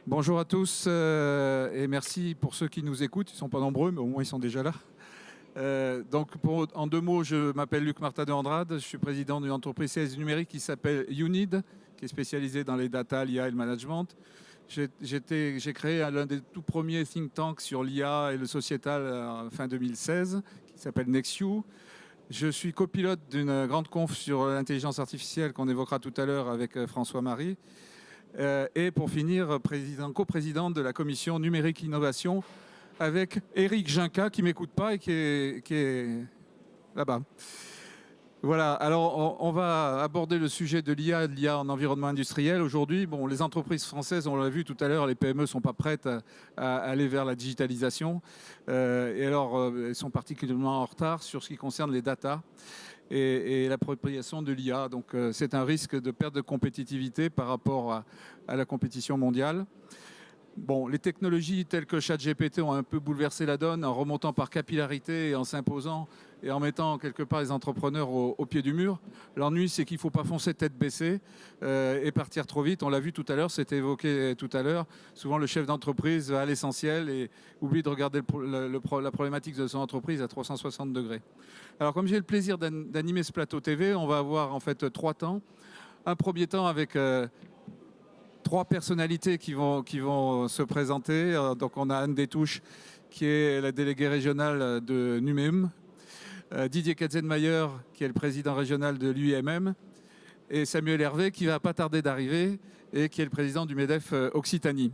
Bonjour à tous et merci pour ceux qui nous écoutent. Ils ne sont pas nombreux, mais au moins ils sont déjà là. En deux mots, je m'appelle Luc Martin de Andrade. Je suis président d'une entreprise CS numérique qui s'appelle UNID, qui est spécialisée dans les data, l'IA et le management. J'ai créé l'un des tout premiers think tanks sur l'IA et le sociétal fin 2016, qui s'appelle Nextiu. Je suis copilote d'une grande conf sur l'intelligence artificielle qu'on évoquera tout à l'heure avec François-Marie. Et pour finir, coprésident de la commission numérique innovation avec Éric Ginca, qui ne m'écoute pas et qui est là-bas. Voilà, alors on va aborder le sujet de l'IA en environnement industriel. Aujourd'hui, bon, les entreprises françaises, on l'a vu tout à l'heure, les PME ne sont pas prêtes à aller vers la digitalisation. Et alors, elles sont particulièrement en retard sur ce qui concerne les data et l'appropriation de l'IA. Donc, c'est un risque de perte de compétitivité par rapport à la compétition mondiale. Bon, les technologies telles que ChatGPT ont un peu bouleversé la donne en remontant par capillarité et en s'imposant et en mettant quelque part les entrepreneurs au pied du mur. L'ennui, c'est qu'il ne faut pas foncer tête baissée et partir trop vite. On l'a vu tout à l'heure, c'était évoqué tout à l'heure. Souvent, le chef d'entreprise va à l'essentiel et oublie de regarder la problématique de son entreprise à 360 degrés. Alors, comme j'ai le plaisir d'animer ce plateau TV, on va avoir en fait 3 temps. Un premier temps avec 3 personnalités qui vont se présenter. Donc on a Anne Détouche, qui est la déléguée régionale de Numéum, Didier Katzenmayer, qui est le président régional de l'UIMM, et Samuel Hervé, qui va pas tarder d'arriver, et qui est le président du MEDEF Occitanie.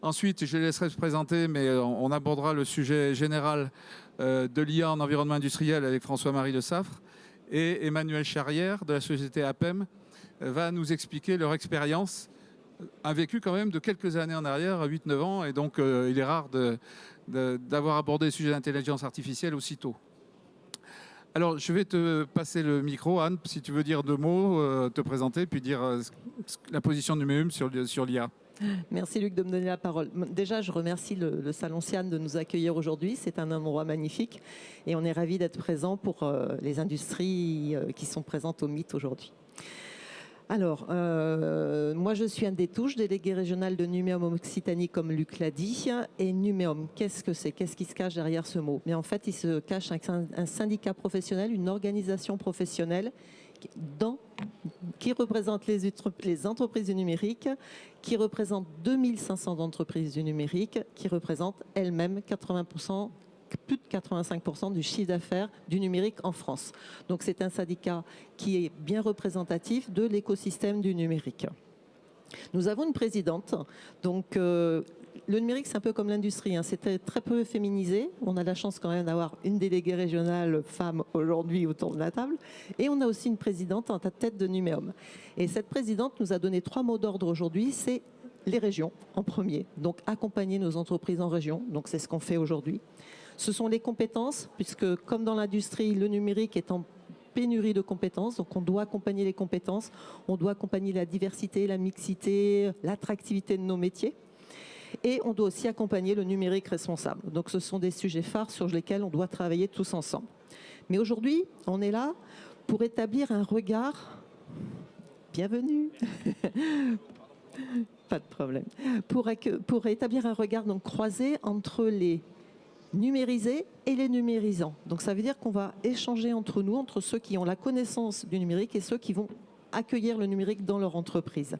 Ensuite, je les laisserai se présenter, mais on abordera le sujet général de l'IA en environnement industriel avec François-Marie Le Saffre, et Emmanuel Charrière, de la société APEM, va nous expliquer leur expérience, un vécu quand même de quelques années en arrière, 8-9 ans, et donc il est rare d'avoir abordé le sujet d'intelligence artificielle aussitôt. Alors, je vais te passer le micro, Anne, si tu veux dire 2 mots, te présenter, puis dire la position de Numéum sur l'IA. Merci Luc de me donner la parole. Déjà, je remercie le Salon Sian de nous accueillir aujourd'hui. C'est un endroit magnifique et on est ravis d'être présents pour les industries qui sont présentes au Meet aujourd'hui. Alors, moi je suis Anne Détouche, déléguée régionale de Numéum Occitanie, comme Luc l'a dit. Et Numéum, qu'est-ce que c'est? Qu'est-ce qui se cache derrière ce mot? Mais en fait, il se cache un syndicat professionnel, une organisation professionnelle qui représente les entreprises du numérique, qui représente 2500 entreprises du numérique, qui représente elles-mêmes 80%, plus de 85% du chiffre d'affaires du numérique en France. Donc c'est un syndicat qui est bien représentatif de l'écosystème du numérique. Nous avons une présidente, donc le numérique c'est un peu comme l'industrie, hein, c'est très peu féminisé. On a la chance quand même d'avoir une déléguée régionale femme aujourd'hui autour de la table, et on a aussi une présidente en tête de Numéum. Et cette présidente nous a donné 3 mots d'ordre aujourd'hui, c'est les régions en premier, donc accompagner nos entreprises en région, donc c'est ce qu'on fait aujourd'hui. Ce sont les compétences, puisque comme dans l'industrie, le numérique est en pénurie de compétences, donc on doit accompagner les compétences, on doit accompagner la diversité, la mixité, l'attractivité de nos métiers. Et on doit aussi accompagner le numérique responsable. Donc ce sont des sujets phares sur lesquels on doit travailler tous ensemble. Mais aujourd'hui, on est là pour établir un regard... Bienvenue. Pas de problème. Pour établir un regard donc croisé entre les numérisés et les numérisants. Donc ça veut dire qu'on va échanger entre nous, entre ceux qui ont la connaissance du numérique et ceux qui vont accueillir le numérique dans leur entreprise.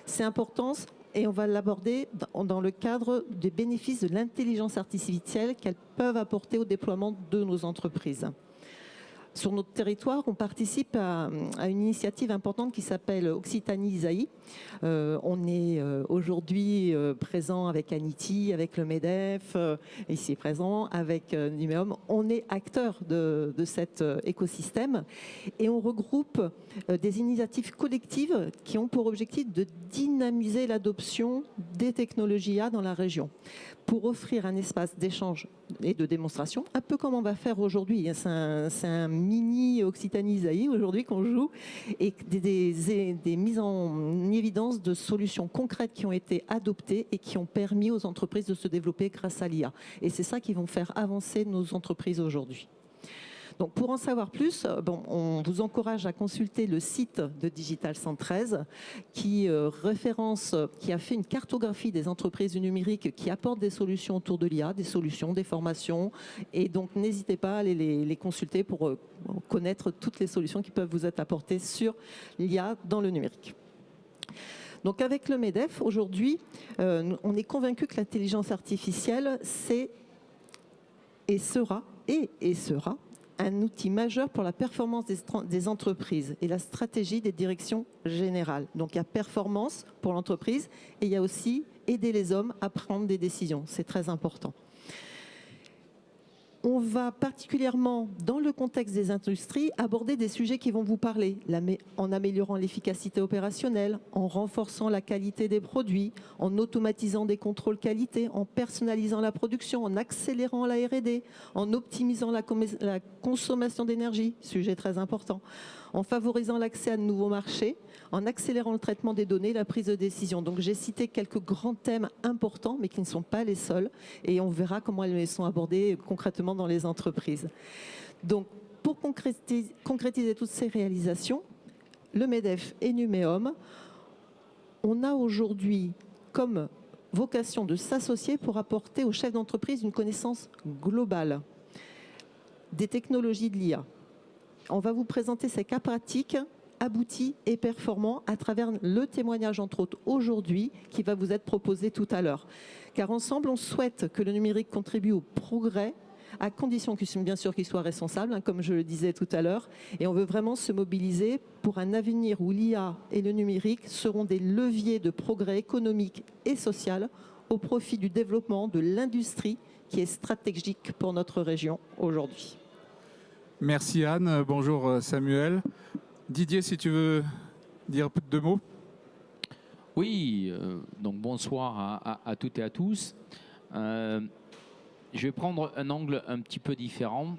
C'est important et on va l'aborder dans le cadre des bénéfices de l'intelligence artificielle qu'elles peuvent apporter au déploiement de nos entreprises. Sur notre territoire, on participe à une initiative importante qui s'appelle Occitanie ISAI. On est aujourd'hui présent avec Anity, avec le MEDEF, ici présent, avec Numéum. On est acteur de cet écosystème et on regroupe des initiatives collectives qui ont pour objectif de dynamiser l'adoption des technologies IA dans la région, pour offrir un espace d'échange et de démonstration, un peu comme on va faire aujourd'hui. C'est un mini Occitanie ISAI aujourd'hui qu'on joue, et des mises en évidence de solutions concrètes qui ont été adoptées et qui ont permis aux entreprises de se développer grâce à l'IA. Et c'est ça qui vont faire avancer nos entreprises aujourd'hui. Donc pour en savoir plus, on vous encourage à consulter le site de Digital 113 qui a fait une cartographie des entreprises du numérique qui apportent des solutions autour de l'IA, des solutions, des formations. Et donc n'hésitez pas à aller les consulter pour connaître toutes les solutions qui peuvent vous être apportées sur l'IA dans le numérique. Donc avec le MEDEF, aujourd'hui, on est convaincu que l'intelligence artificielle, c'est et sera un outil majeur pour la performance des entreprises et la stratégie des directions générales. Donc il y a performance pour l'entreprise et il y a aussi aider les hommes à prendre des décisions. C'est très important. On va particulièrement, dans le contexte des industries, aborder des sujets qui vont vous parler, en améliorant l'efficacité opérationnelle, en renforçant la qualité des produits, en automatisant des contrôles qualité, en personnalisant la production, en accélérant la R&D, en optimisant la consommation d'énergie, sujet très important, en favorisant l'accès à de nouveaux marchés, en accélérant le traitement des données, la prise de décision. Donc j'ai cité quelques grands thèmes importants, mais qui ne sont pas les seuls, et on verra comment elles sont abordées concrètement dans les entreprises. Donc pour concrétiser toutes ces réalisations, le MEDEF et Numéum, on a aujourd'hui comme vocation de s'associer pour apporter aux chefs d'entreprise une connaissance globale des technologies de l'IA. On va vous présenter ces cas pratiques aboutis et performants à travers le témoignage, entre autres, aujourd'hui, qui va vous être proposé tout à l'heure. Car ensemble, on souhaite que le numérique contribue au progrès, à condition bien sûr qu'il soit responsable, comme je le disais tout à l'heure. Et on veut vraiment se mobiliser pour un avenir où l'IA et le numérique seront des leviers de progrès économique et social au profit du développement de l'industrie qui est stratégique pour notre région aujourd'hui. Merci Anne, bonjour Samuel. Didier, si tu veux dire deux mots. Oui, donc bonsoir à toutes et à tous. Je vais prendre un angle un petit peu différent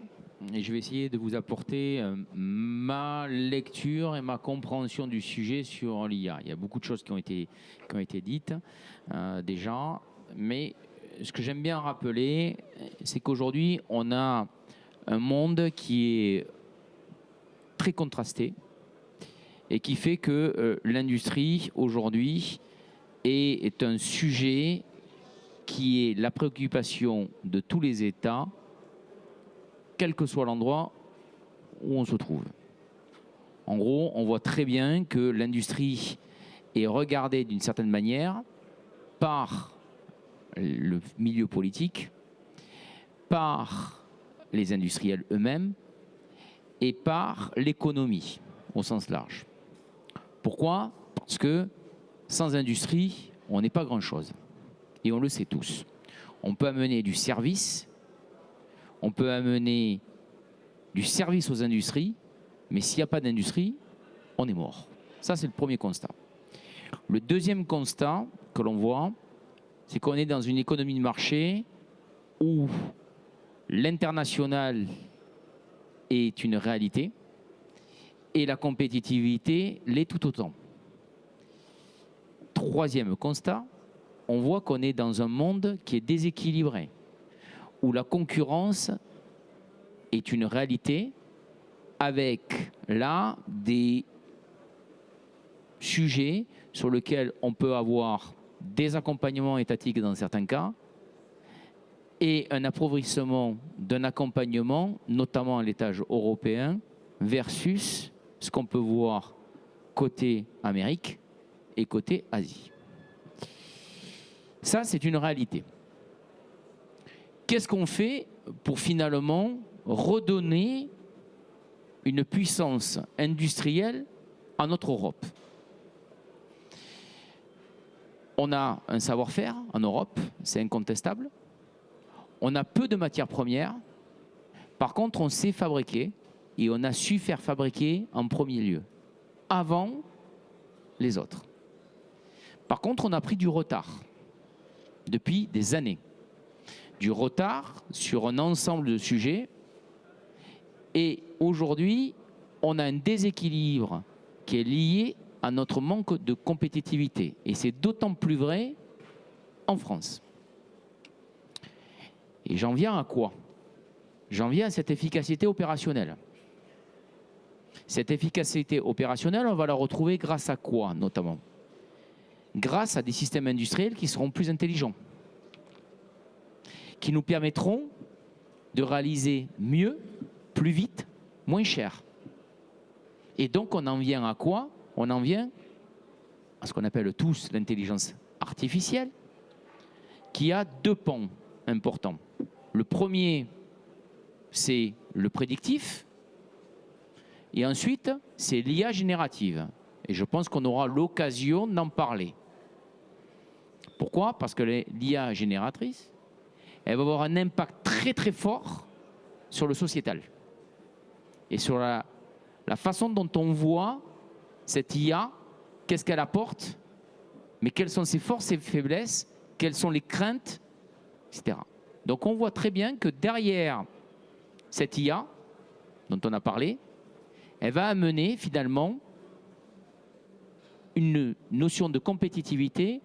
et je vais essayer de vous apporter ma lecture et ma compréhension du sujet sur l'IA. Il y a beaucoup de choses qui ont été dites déjà, mais ce que j'aime bien rappeler, c'est qu'aujourd'hui, on a un monde qui est très contrasté et qui fait que l'industrie aujourd'hui est un sujet qui est la préoccupation de tous les États, quel que soit l'endroit où on se trouve. En gros, on voit très bien que l'industrie est regardée d'une certaine manière par le milieu politique, par les industriels eux-mêmes et par l'économie au sens large. Pourquoi? Parce que sans industrie, on n'est pas grand-chose. Et on le sait tous. On peut amener du service, on peut amener du service aux industries, mais s'il n'y a pas d'industrie, on est mort. Ça, c'est le premier constat. Le deuxième constat que l'on voit, c'est qu'on est dans une économie de marché où l'international est une réalité et la compétitivité l'est tout autant. Troisième constat, on voit qu'on est dans un monde qui est déséquilibré, où la concurrence est une réalité avec là des sujets sur lesquels on peut avoir des accompagnements étatiques dans certains cas et un appauvrissement d'un accompagnement, notamment à l'étage européen, versus ce qu'on peut voir côté Amérique et côté Asie. Ça, c'est une réalité. Qu'est-ce qu'on fait pour finalement redonner une puissance industrielle à notre Europe? On a un savoir-faire en Europe, c'est incontestable. On a peu de matières premières. Par contre, on sait fabriquer et on a su faire fabriquer en premier lieu, avant les autres. Par contre, on a pris du retard depuis des années. Du retard sur un ensemble de sujets. Et aujourd'hui, on a un déséquilibre qui est lié à notre manque de compétitivité. Et c'est d'autant plus vrai en France. Et j'en viens à quoi? j'en viens à cette efficacité opérationnelle. Cette efficacité opérationnelle, on va la retrouver grâce à quoi, notamment? Grâce à des systèmes industriels qui seront plus intelligents, qui nous permettront de réaliser mieux, plus vite, moins cher. Et donc, on en vient à quoi? On en vient à ce qu'on appelle tous l'intelligence artificielle, qui a deux pans importants. Le premier, c'est le prédictif, et ensuite, c'est l'IA générative. Et je pense qu'on aura l'occasion d'en parler. Pourquoi? Parce que l'IA génératrice, elle va avoir un impact très très fort sur le sociétal. Et sur la façon dont on voit cette IA, qu'est-ce qu'elle apporte, mais quelles sont ses forces et faiblesses, quelles sont les craintes, etc. Donc on voit très bien que derrière cette IA dont on a parlé, elle va amener finalement une notion de compétitivité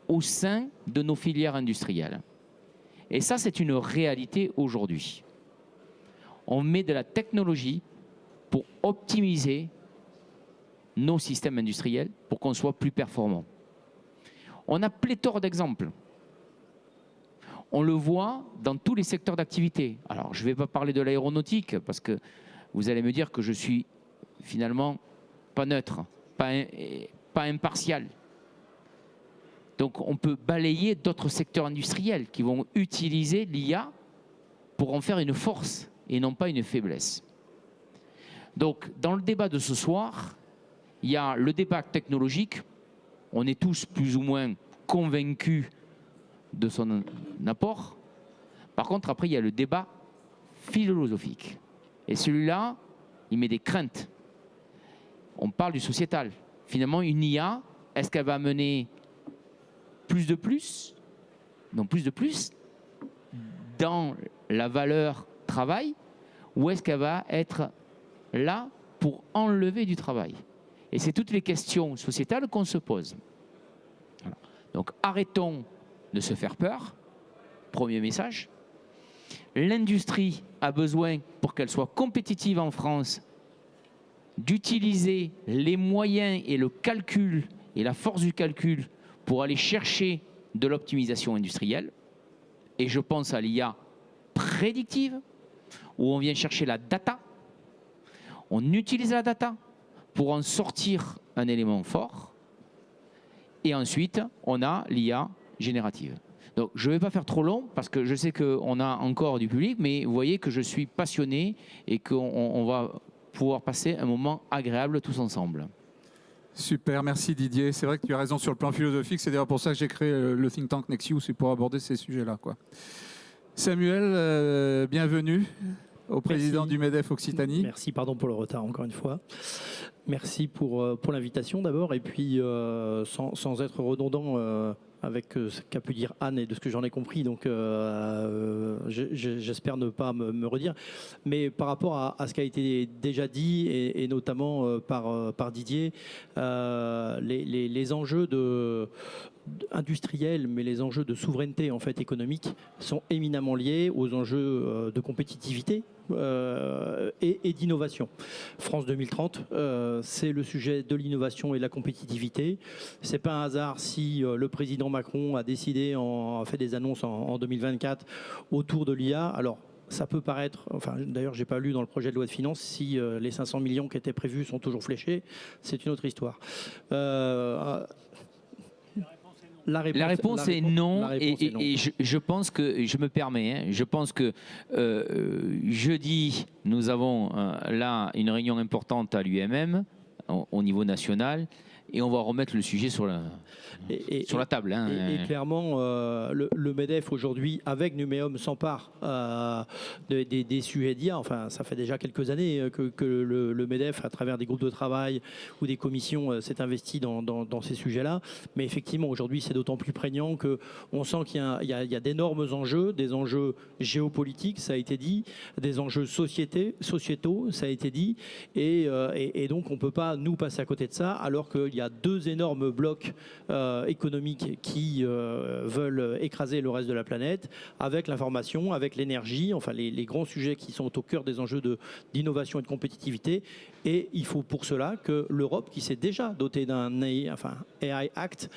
au sein de nos filières industrielles. Et ça, c'est une réalité aujourd'hui. On met de la technologie pour optimiser nos systèmes industriels pour qu'on soit plus performants. On a pléthore d'exemples. On le voit dans tous les secteurs d'activité. Alors, je ne vais pas parler de l'aéronautique parce que vous allez me dire que je suis finalement pas neutre, pas impartial. Donc, on peut balayer d'autres secteurs industriels qui vont utiliser l'IA pour en faire une force et non pas une faiblesse. Donc, dans le débat de ce soir, il y a le débat technologique. On est tous plus ou moins convaincus de son apport. Par contre, après, il y a le débat philosophique. Et celui-là, il met des craintes. On parle du sociétal. Finalement, une IA, est-ce qu'elle va amener plus de plus? Non, plus de plus dans la valeur travail, ou est-ce qu'elle va être là pour enlever du travail? Et c'est toutes les questions sociétales qu'on se pose. Voilà. Donc arrêtons de se faire peur. Premier message. L'industrie a besoin, pour qu'elle soit compétitive en France, d'utiliser les moyens et le calcul et la force du calcul pour aller chercher de l'optimisation industrielle. Et je pense à l'IA prédictive, où on vient chercher la data. On utilise la data pour en sortir un élément fort. Et ensuite, on a l'IA générative. Donc, je ne vais pas faire trop long parce que je sais qu'on a encore du public, mais vous voyez que je suis passionné et qu'on va pouvoir passer un moment agréable tous ensemble. Super, merci Didier. C'est vrai que tu as raison sur le plan philosophique. C'est d'ailleurs pour ça que j'ai créé le think tank Nexiu, c'est pour aborder ces sujets-là, quoi. Samuel, bienvenue au président du MEDEF Occitanie. Merci, pardon pour le retard encore une fois. Merci pour l'invitation d'abord, et puis sans être redondant avec ce qu'a pu dire Anne et de ce que j'en ai compris, donc j'espère ne pas me redire. Mais par rapport à ce qui a été déjà dit, et notamment par Didier, les enjeux industriels, mais les enjeux de souveraineté en fait économique sont éminemment liés aux enjeux de compétitivité et d'innovation. France 2030, c'est le sujet de l'innovation et de la compétitivité. C'est pas un hasard si le président Macron a décidé, a fait des annonces en 2024 autour de l'IA. Alors, ça peut paraître, enfin d'ailleurs j'ai pas lu dans le projet de loi de finances si les 500 millions qui étaient prévus sont toujours fléchés, c'est une autre histoire. La réponse est non, et je pense que, je me permets, je pense que jeudi, nous avons là une réunion importante à l'UMM au niveau national, et on va remettre le sujet sur la table. Et clairement, le MEDEF aujourd'hui, avec Numéum, s'empare des sujets d'IA. Enfin, ça fait déjà quelques années que le MEDEF, à travers des groupes de travail ou des commissions, s'est investi dans ces sujets-là. Mais effectivement, aujourd'hui, c'est d'autant plus prégnant qu'on sent qu'il y a d'énormes enjeux, des enjeux géopolitiques, ça a été dit, des enjeux sociétaux, ça a été dit. Et donc, on ne peut pas nous passer à côté de ça, alors qu'il y y a deux énormes blocs économiques qui veulent écraser le reste de la planète, avec l'information, avec l'énergie, enfin les grands sujets qui sont au cœur des enjeux d'innovation et de compétitivité. Et il faut pour cela que l'Europe, qui s'est déjà dotée d'un AI Act,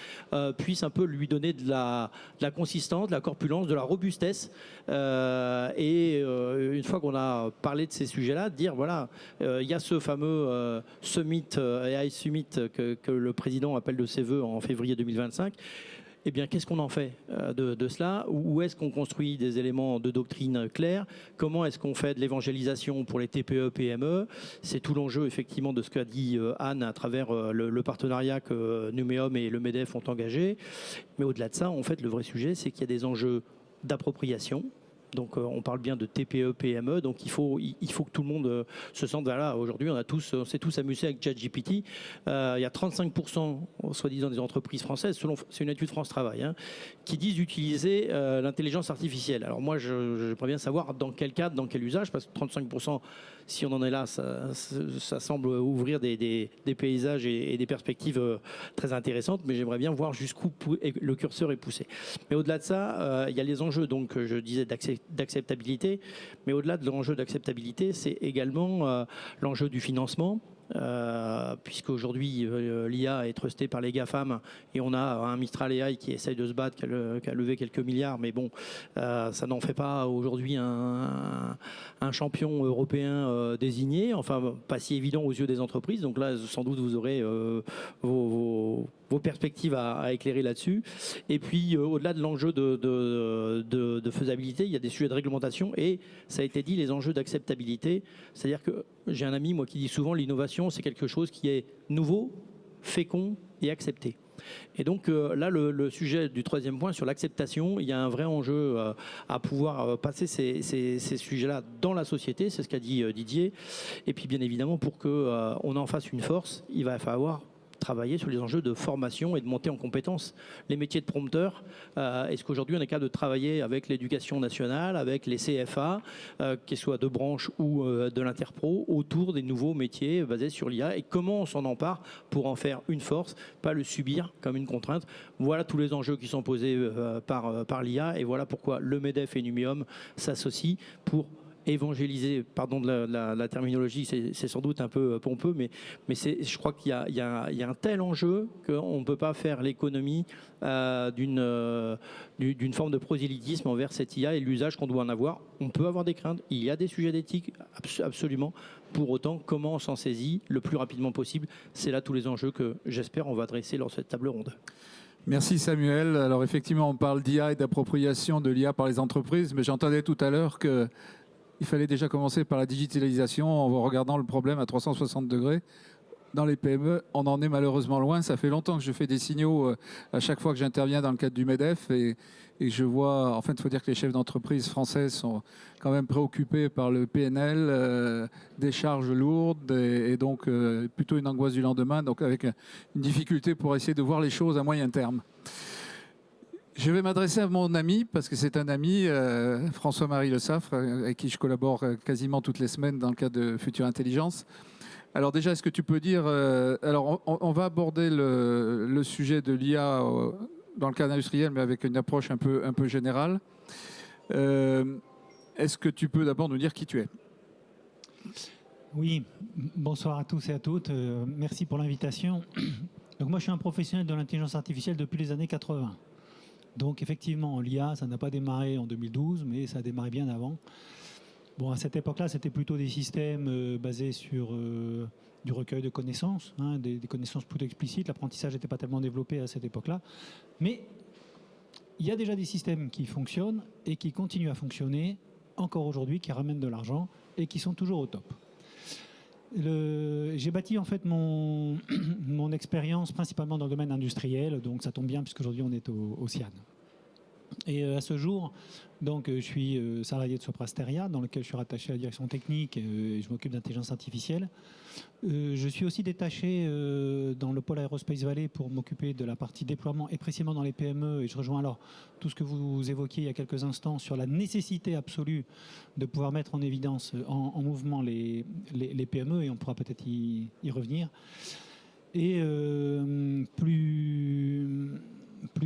puisse un peu lui donner de la consistance, de la corpulence, de la robustesse. Une fois qu'on a parlé de ces sujets-là, dire voilà, il y a ce fameux summit, AI Summit que le président appelle de ses voeux en février 2025. Eh bien, qu'est-ce qu'on en fait de cela? Où est-ce qu'on construit des éléments de doctrine clairs? Comment est-ce qu'on fait de l'évangélisation pour les TPE, PME? C'est tout l'enjeu, effectivement, de ce qu'a dit Anne à travers le partenariat que Numéum et le MEDEF ont engagé. Mais au-delà de ça, en fait, le vrai sujet, c'est qu'il y a des enjeux d'appropriation. Donc on parle bien de TPE, PME, donc il faut que tout le monde se sente, voilà, aujourd'hui on s'est tous amusés avec ChatGPT. Il y a 35%, soi-disant, des entreprises françaises, c'est une étude France Travail, hein, qui disent utiliser l'intelligence artificielle. Alors moi j'aimerais bien savoir dans quel cadre, dans quel usage, parce que 35%, si on en est là, ça semble ouvrir des paysages et des perspectives très intéressantes, mais j'aimerais bien voir jusqu'où le curseur est poussé. Mais au-delà de ça, il y a les enjeux, donc je disais, d'acceptabilité, mais au-delà de l'enjeu d'acceptabilité, c'est également l'enjeu du financement. Puisque aujourd'hui l'IA est trustée par les GAFAM et on a un Mistral AI qui essaye de se battre, qui a levé quelques milliards, mais bon, ça n'en fait pas aujourd'hui un champion européen désigné, enfin pas si évident aux yeux des entreprises. Donc là, sans doute, vous aurez vos perspectives à éclairer là-dessus. Et puis, au-delà de l'enjeu de faisabilité, il y a des sujets de réglementation et, ça a été dit, les enjeux d'acceptabilité. C'est-à-dire que j'ai un ami, moi, qui dit souvent l'innovation, c'est quelque chose qui est nouveau, fécond et accepté. Et donc là, le sujet du troisième point sur l'acceptation, il y a un vrai enjeu à pouvoir passer ces sujets-là dans la société, c'est ce qu'a dit Didier. Et puis bien évidemment, pour qu'on en fasse une force, il va falloir travailler sur les enjeux de formation et de montée en compétences. Les métiers de prompteur, est-ce qu'aujourd'hui on est capable de travailler avec l'éducation nationale, avec les CFA, qu'ils soient de branche ou de l'interpro, autour des nouveaux métiers basés sur l'IA, et comment on s'en empare pour en faire une force, pas le subir comme une contrainte. Voilà tous les enjeux qui sont posés par l'IA, et voilà pourquoi le MEDEF et Numéum s'associent pour évangéliser, pardon de la terminologie, c'est sans doute un peu pompeux, mais je crois qu'il y a un tel enjeu qu'on ne peut pas faire l'économie d'une forme de prosélytisme envers cette IA et l'usage qu'on doit en avoir. On peut avoir des craintes, il y a des sujets d'éthique, absolument. Pour autant, comment on s'en saisit le plus rapidement possible? C'est là tous les enjeux que j'espère on va adresser lors de cette table ronde. Merci Samuel. Alors effectivement, on parle d'IA et d'appropriation de l'IA par les entreprises, mais j'entendais tout à l'heure que il fallait déjà commencer par la digitalisation en regardant le problème à 360 degrés. Dans les PME, on en est malheureusement loin. Ça fait longtemps que je fais des signaux à chaque fois que j'interviens dans le cadre du MEDEF et je vois, en fait, il faut dire que les chefs d'entreprise françaises sont quand même préoccupés par le PNL, des charges lourdes et donc plutôt une angoisse du lendemain, donc avec une difficulté pour essayer de voir les choses à moyen terme. Je vais m'adresser à mon ami, parce que c'est un ami, François-Marie Le Saffre, avec qui je collabore quasiment toutes les semaines dans le cadre de Future Intelligence. Alors déjà, est-ce que tu peux dire... alors, on va aborder le sujet de l'IA dans le cadre industriel, mais avec une approche un peu générale. Est-ce que tu peux d'abord nous dire qui tu es? Oui, bonsoir à tous et à toutes. Merci pour l'invitation. Donc moi, je suis un professionnel de l'intelligence artificielle depuis les années 80. Donc effectivement, l'IA, ça n'a pas démarré en 2012, mais ça a démarré bien avant. Bon, à cette époque-là, c'était plutôt des systèmes basés sur du recueil de connaissances, hein, des connaissances plutôt explicites. L'apprentissage n'était pas tellement développé à cette époque-là. Mais il y a déjà des systèmes qui fonctionnent et qui continuent à fonctionner encore aujourd'hui, qui ramènent de l'argent et qui sont toujours au top. J'ai bâti en fait mon expérience principalement dans le domaine industriel, donc ça tombe bien puisqu'aujourd'hui on est au CIAN. Et à ce jour, donc, je suis salarié de Soprasteria, dans lequel je suis rattaché à la direction technique et je m'occupe d'intelligence artificielle. Je suis aussi détaché dans le pôle Aerospace Valley pour m'occuper de la partie déploiement et précisément dans les PME. Et je rejoins alors tout ce que vous évoquiez il y a quelques instants sur la nécessité absolue de pouvoir mettre en évidence, en mouvement les PME, et on pourra peut-être y revenir. Et plus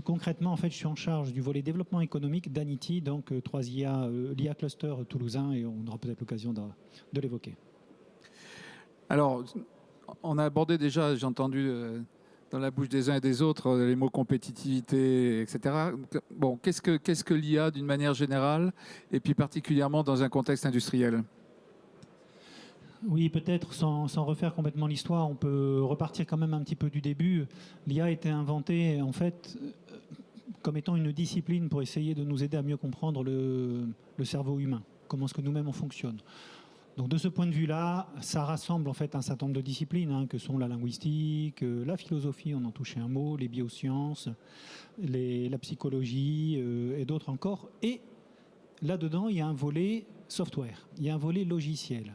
concrètement, en fait, je suis en charge du volet développement économique d'Anity, donc 3IA, l'IA Cluster toulousain, et on aura peut-être l'occasion de l'évoquer. Alors, on a abordé déjà, j'ai entendu dans la bouche des uns et des autres les mots compétitivité, etc. Bon, qu'est-ce que l'IA d'une manière générale, et puis particulièrement dans un contexte industriel? Oui, peut-être sans refaire complètement l'histoire, on peut repartir quand même un petit peu du début. L'IA a été inventée en fait comme étant une discipline pour essayer de nous aider à mieux comprendre le cerveau humain, comment est-ce que nous-mêmes on fonctionne. Donc de ce point de vue-là, ça rassemble en fait un certain nombre de disciplines que sont la linguistique, la philosophie, on en touchait un mot, les biosciences, la psychologie et d'autres encore. Et là-dedans, il y a un volet software, il y a un volet logiciel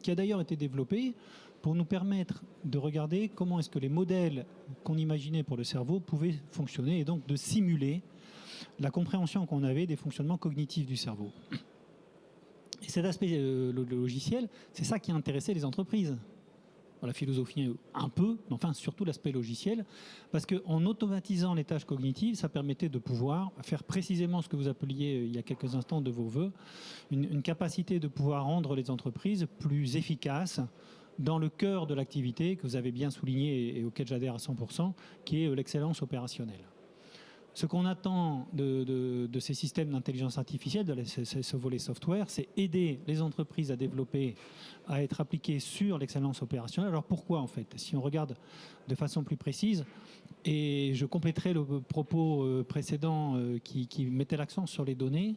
qui a d'ailleurs été développé pour nous permettre de regarder comment est-ce que les modèles qu'on imaginait pour le cerveau pouvaient fonctionner et donc de simuler la compréhension qu'on avait des fonctionnements cognitifs du cerveau. Et cet aspect logiciel, c'est ça qui a intéressé les entreprises. La philosophie un peu, mais enfin surtout l'aspect logiciel, parce qu'en automatisant les tâches cognitives, ça permettait de pouvoir faire précisément ce que vous appeliez il y a quelques instants de vos voeux, une capacité de pouvoir rendre les entreprises plus efficaces dans le cœur de l'activité que vous avez bien souligné et auquel j'adhère à 100%, qui est l'excellence opérationnelle. Ce qu'on attend de ces systèmes d'intelligence artificielle, de ce volet software, c'est aider les entreprises à développer, à être appliquées sur l'excellence opérationnelle. Alors pourquoi en fait? Si on regarde de façon plus précise, et je compléterai le propos précédent qui mettait l'accent sur les données,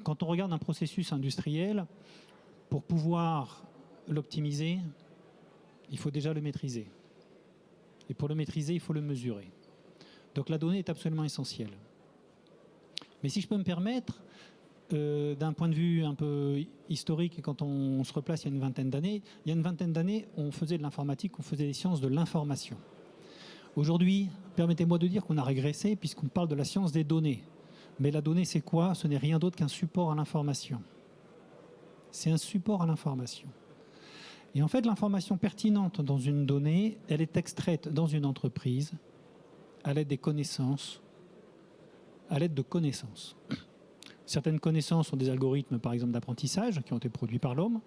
quand on regarde un processus industriel, pour pouvoir l'optimiser, il faut déjà le maîtriser. Et pour le maîtriser, il faut le mesurer. Donc la donnée est absolument essentielle. Mais si je peux me permettre, d'un point de vue un peu historique, quand on se replace il y a une vingtaine d'années, on faisait de l'informatique, on faisait des sciences de l'information. Aujourd'hui, permettez-moi de dire qu'on a régressé puisqu'on parle de la science des données. Mais la donnée, c'est quoi? Ce n'est rien d'autre qu'un support à l'information. C'est un support à l'information. Et en fait, l'information pertinente dans une donnée, elle est extraite dans une entreprise à l'aide des connaissances, à l'aide de connaissances. Certaines connaissances sont des algorithmes, par exemple, d'apprentissage qui ont été produits par l'homme.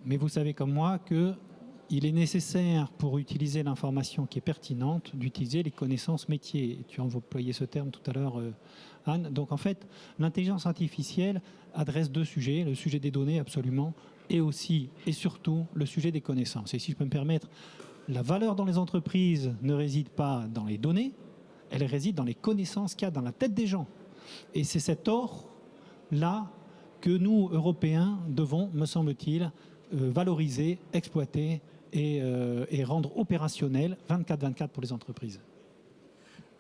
Mais vous savez comme moi qu'il est nécessaire, pour utiliser l'information qui est pertinente, d'utiliser les connaissances métiers. Tu as employé ce terme tout à l'heure, Anne. Donc en fait, l'intelligence artificielle adresse deux sujets, le sujet des données absolument, et aussi et surtout le sujet des connaissances. Et si je peux me permettre, la valeur dans les entreprises ne réside pas dans les données, elle réside dans les connaissances qu'il y a dans la tête des gens. Et c'est cet or-là que nous, Européens, devons, me semble-t-il, valoriser, exploiter et rendre opérationnel 24/24 pour les entreprises.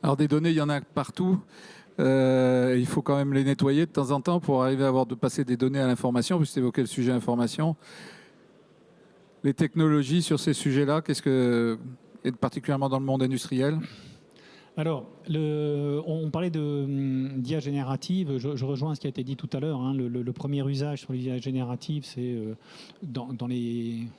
Alors des données, il y en a partout. Il faut quand même les nettoyer de temps en temps pour arriver à passer des données à l'information, puisque tu évoquais le sujet information. Les technologies sur ces sujets-là, et particulièrement dans le monde industriel? Alors, on parlait d'IA générative, je rejoins ce qui a été dit tout à l'heure. Le premier usage sur l'IA générative, c'est dans les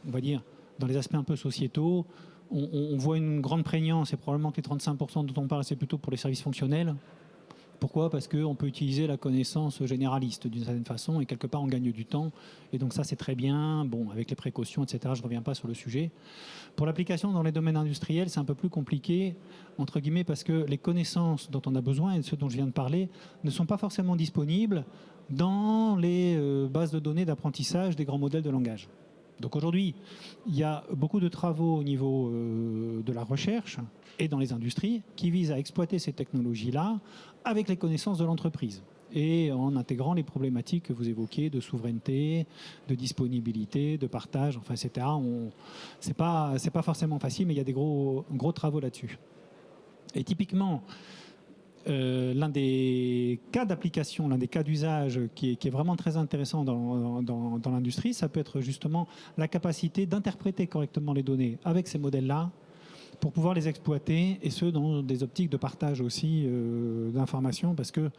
aspects un peu sociétaux. On voit une grande prégnance, et probablement que les 35% dont on parle, c'est plutôt pour les services fonctionnels. Pourquoi? Parce qu'on peut utiliser la connaissance généraliste d'une certaine façon et quelque part on gagne du temps. Et donc ça c'est très bien, bon, avec les précautions, etc. Je ne reviens pas sur le sujet. Pour l'application dans les domaines industriels, c'est un peu plus compliqué, entre guillemets, parce que les connaissances dont on a besoin et ceux dont je viens de parler ne sont pas forcément disponibles dans les bases de données d'apprentissage des grands modèles de langage. Donc aujourd'hui, il y a beaucoup de travaux au niveau de la recherche et dans les industries qui visent à exploiter ces technologies-là avec les connaissances de l'entreprise et en intégrant les problématiques que vous évoquiez de souveraineté, de disponibilité, de partage, enfin, etc. C'est pas forcément facile, mais il y a des gros travaux là-dessus. Et typiquement, l'un des cas d'application, l'un des cas d'usage qui est vraiment très intéressant dans l'industrie, ça peut être justement la capacité d'interpréter correctement les données avec ces modèles-là pour pouvoir les exploiter, et ce dans des optiques de partage aussi d'informations, parce que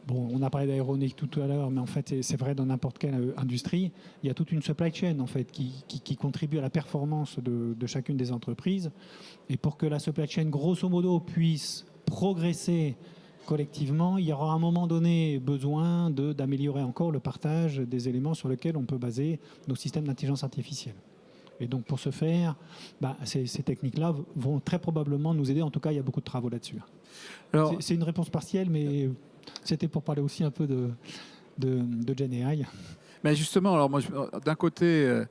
Bon, on a parlé d'aéronautique tout à l'heure, mais en fait, c'est vrai dans n'importe quelle industrie. Il y a toute une supply chain en fait, qui contribue à la performance de chacune des entreprises. Et pour que la supply chain, grosso modo, puisse progresser collectivement, il y aura à un moment donné besoin d'améliorer encore le partage des éléments sur lesquels on peut baser nos systèmes d'intelligence artificielle. Et donc, pour ce faire, ces techniques-là vont très probablement nous aider. En tout cas, il y a beaucoup de travaux là-dessus. C'est une réponse partielle, mais c'était pour parler aussi un peu de Gen AI. Mais justement, alors moi, d'un côté,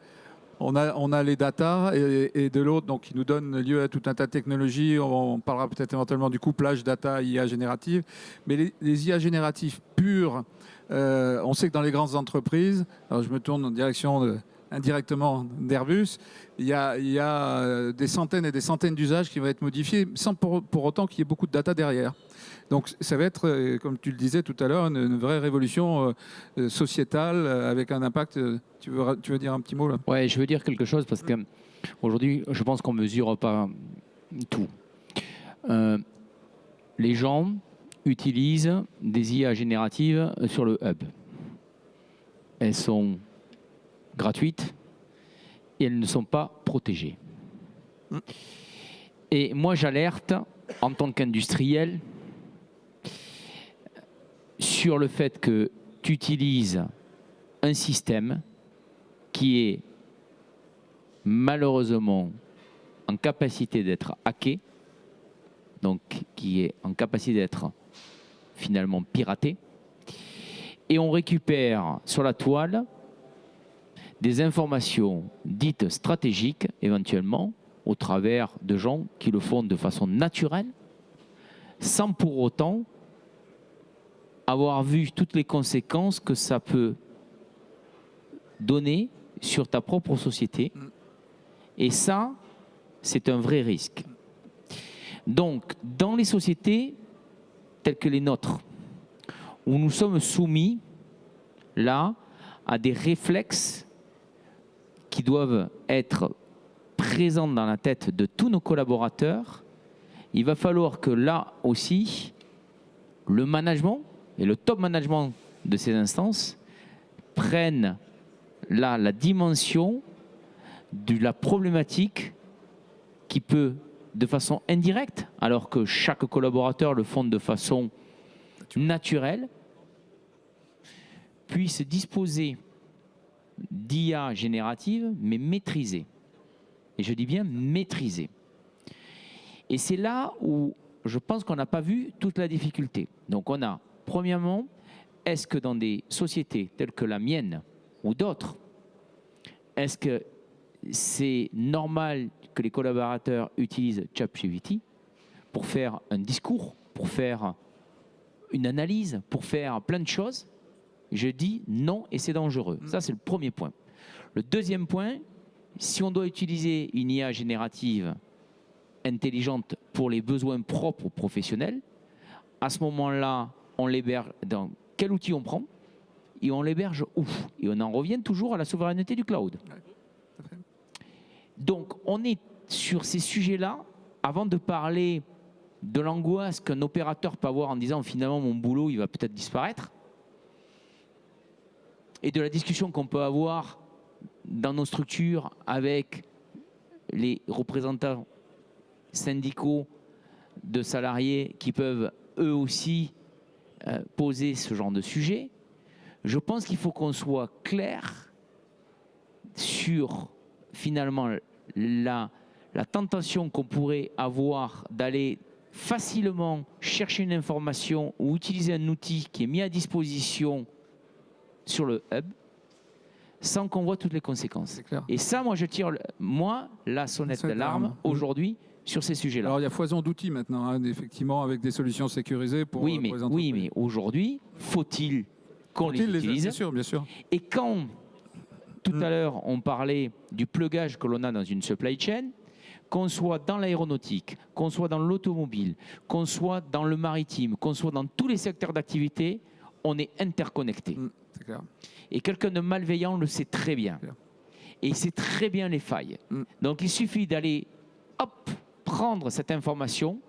on a les data et de l'autre, donc qui nous donne lieu à tout un tas de technologies. On parlera peut-être éventuellement du couplage data IA générative. Mais les IA génératives pures, on sait que dans les grandes entreprises, alors je me tourne en direction indirectement d'Airbus, il y a des centaines et des centaines d'usages qui vont être modifiés sans pour autant qu'il y ait beaucoup de data derrière. Donc ça va être, comme tu le disais tout à l'heure, une vraie révolution sociétale avec un impact. Tu veux dire un petit mot là? Ouais, je veux dire quelque chose parce que aujourd'hui, je pense qu'on ne mesure pas tout. Les gens utilisent des IA génératives sur le hub. Elles sont gratuites et elles ne sont pas protégées. Et moi, j'alerte en tant qu'industriel sur le fait que tu utilises un système qui est malheureusement en capacité d'être hacké, donc qui est en capacité d'être finalement piraté, et on récupère sur la toile des informations dites stratégiques, éventuellement, au travers de gens qui le font de façon naturelle, sans pour autant avoir vu toutes les conséquences que ça peut donner sur ta propre société. Et ça, c'est un vrai risque. Donc, dans les sociétés telles que les nôtres, où nous sommes soumis, là, à des réflexes qui doivent être présents dans la tête de tous nos collaborateurs, il va falloir que là aussi, le management et le top management de ces instances prennent là la dimension de la problématique qui peut, de façon indirecte, alors que chaque collaborateur le font de façon naturelle, puisse disposer d'IA générative, mais maîtrisée. Et je dis bien maîtrisée. Et c'est là où je pense qu'on n'a pas vu toute la difficulté. Donc on a, premièrement, est-ce que dans des sociétés telles que la mienne ou d'autres, est-ce que c'est normal que les collaborateurs utilisent ChatGPT pour faire un discours, pour faire une analyse, pour faire plein de choses? Je dis non et c'est dangereux. Ça, c'est le premier point. Le deuxième point, si on doit utiliser une IA générative intelligente pour les besoins propres professionnels, à ce moment-là, on l'héberge dans quel outil on prend et on l'héberge où? Et on en revient toujours à la souveraineté du cloud. Donc, on est sur ces sujets-là, avant de parler de l'angoisse qu'un opérateur peut avoir en disant finalement mon boulot, il va peut-être disparaître, et de la discussion qu'on peut avoir dans nos structures avec les représentants syndicaux de salariés qui peuvent eux aussi poser ce genre de sujet, je pense qu'il faut qu'on soit clair sur finalement la tentation qu'on pourrait avoir d'aller facilement chercher une information ou utiliser un outil qui est mis à disposition sur le hub sans qu'on voit toutes les conséquences. Et ça, moi, je tire la sonnette d'alarme aujourd'hui sur ces sujets-là. Alors, il y a foison d'outils maintenant, hein, effectivement, avec des solutions sécurisées pour les entreprises. Oui, mais aujourd'hui, faut-il qu'on les utilise? Bien sûr, bien sûr. Et quand, tout à l'heure, on parlait du plugage que l'on a dans une supply chain, qu'on soit dans l'aéronautique, qu'on soit dans l'automobile, qu'on soit dans le maritime, qu'on soit dans tous les secteurs d'activité, on est interconnecté. C'est clair. Et quelqu'un de malveillant le sait très bien. Et il sait très bien les failles. Donc il suffit d'aller, prendre cette information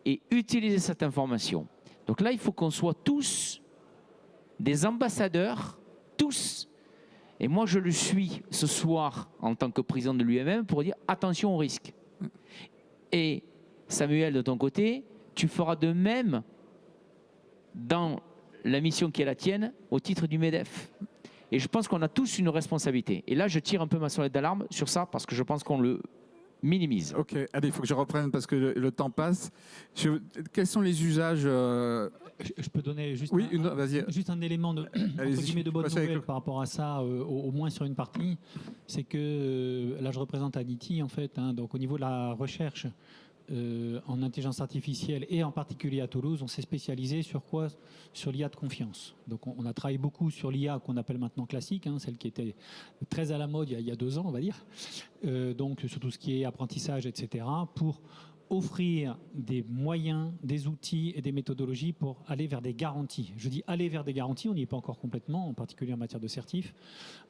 et utiliser cette information. Donc là, il faut qu'on soit tous des ambassadeurs, tous. Et moi, je le suis ce soir en tant que président de l'UMM pour dire attention au risque. Et Samuel, de ton côté, tu feras de même dans la mission qui est la tienne au titre du MEDEF. Et je pense qu'on a tous une responsabilité. Et là, je tire un peu ma sonnette d'alarme sur ça parce que je pense qu'on le minimise. Ok, allez, il faut que je reprenne parce que le temps passe. Quels sont les usages Je peux donner juste, Oui, vas-y. juste un élément de, Allez-y, entre guillemets, de bonne passez avec nouvelle le- par rapport à ça, au moins sur une partie. C'est que là, je représente Aditi, en fait. Hein, donc, au niveau de la recherche en intelligence artificielle et en particulier à Toulouse, on s'est spécialisé sur quoi? Sur l'IA de confiance. Donc, on a travaillé beaucoup sur l'IA qu'on appelle maintenant classique, hein, celle qui était très à la mode il y a 2 ans, on va dire. Donc, sur tout ce qui est apprentissage, etc., pour offrir des moyens, des outils et des méthodologies pour aller vers des garanties. Je dis aller vers des garanties, on n'y est pas encore complètement, en particulier en matière de certif,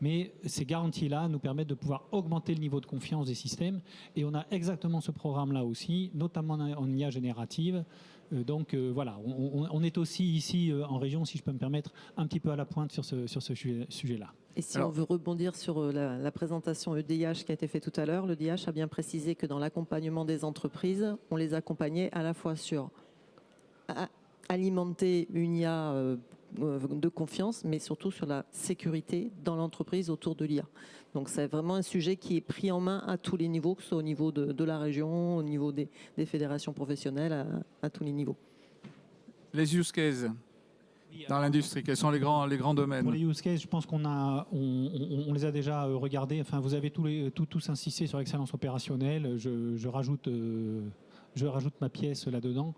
mais ces garanties-là nous permettent de pouvoir augmenter le niveau de confiance des systèmes et on a exactement ce programme-là aussi, notamment en IA générative. Donc voilà, on est aussi ici en région, si je peux me permettre, un petit peu à la pointe sur ce sujet-là. Et si Alors- on veut rebondir sur la présentation EDIH qui a été faite tout à l'heure, le DIH a bien précisé que dans l'accompagnement des entreprises, on les accompagnait à la fois sur alimenter une IA de confiance, mais surtout sur la sécurité dans l'entreprise autour de l'IA. Donc c'est vraiment un sujet qui est pris en main à tous les niveaux, que ce soit au niveau de la région, au niveau des fédérations professionnelles, à tous les niveaux. Les use cases dans l'industrie, quels sont les grands Pour domaines? les use cases, je pense qu'on les a déjà regardés. Enfin, vous avez tous insisté sur l'excellence opérationnelle. Je rajoute ma pièce là-dedans.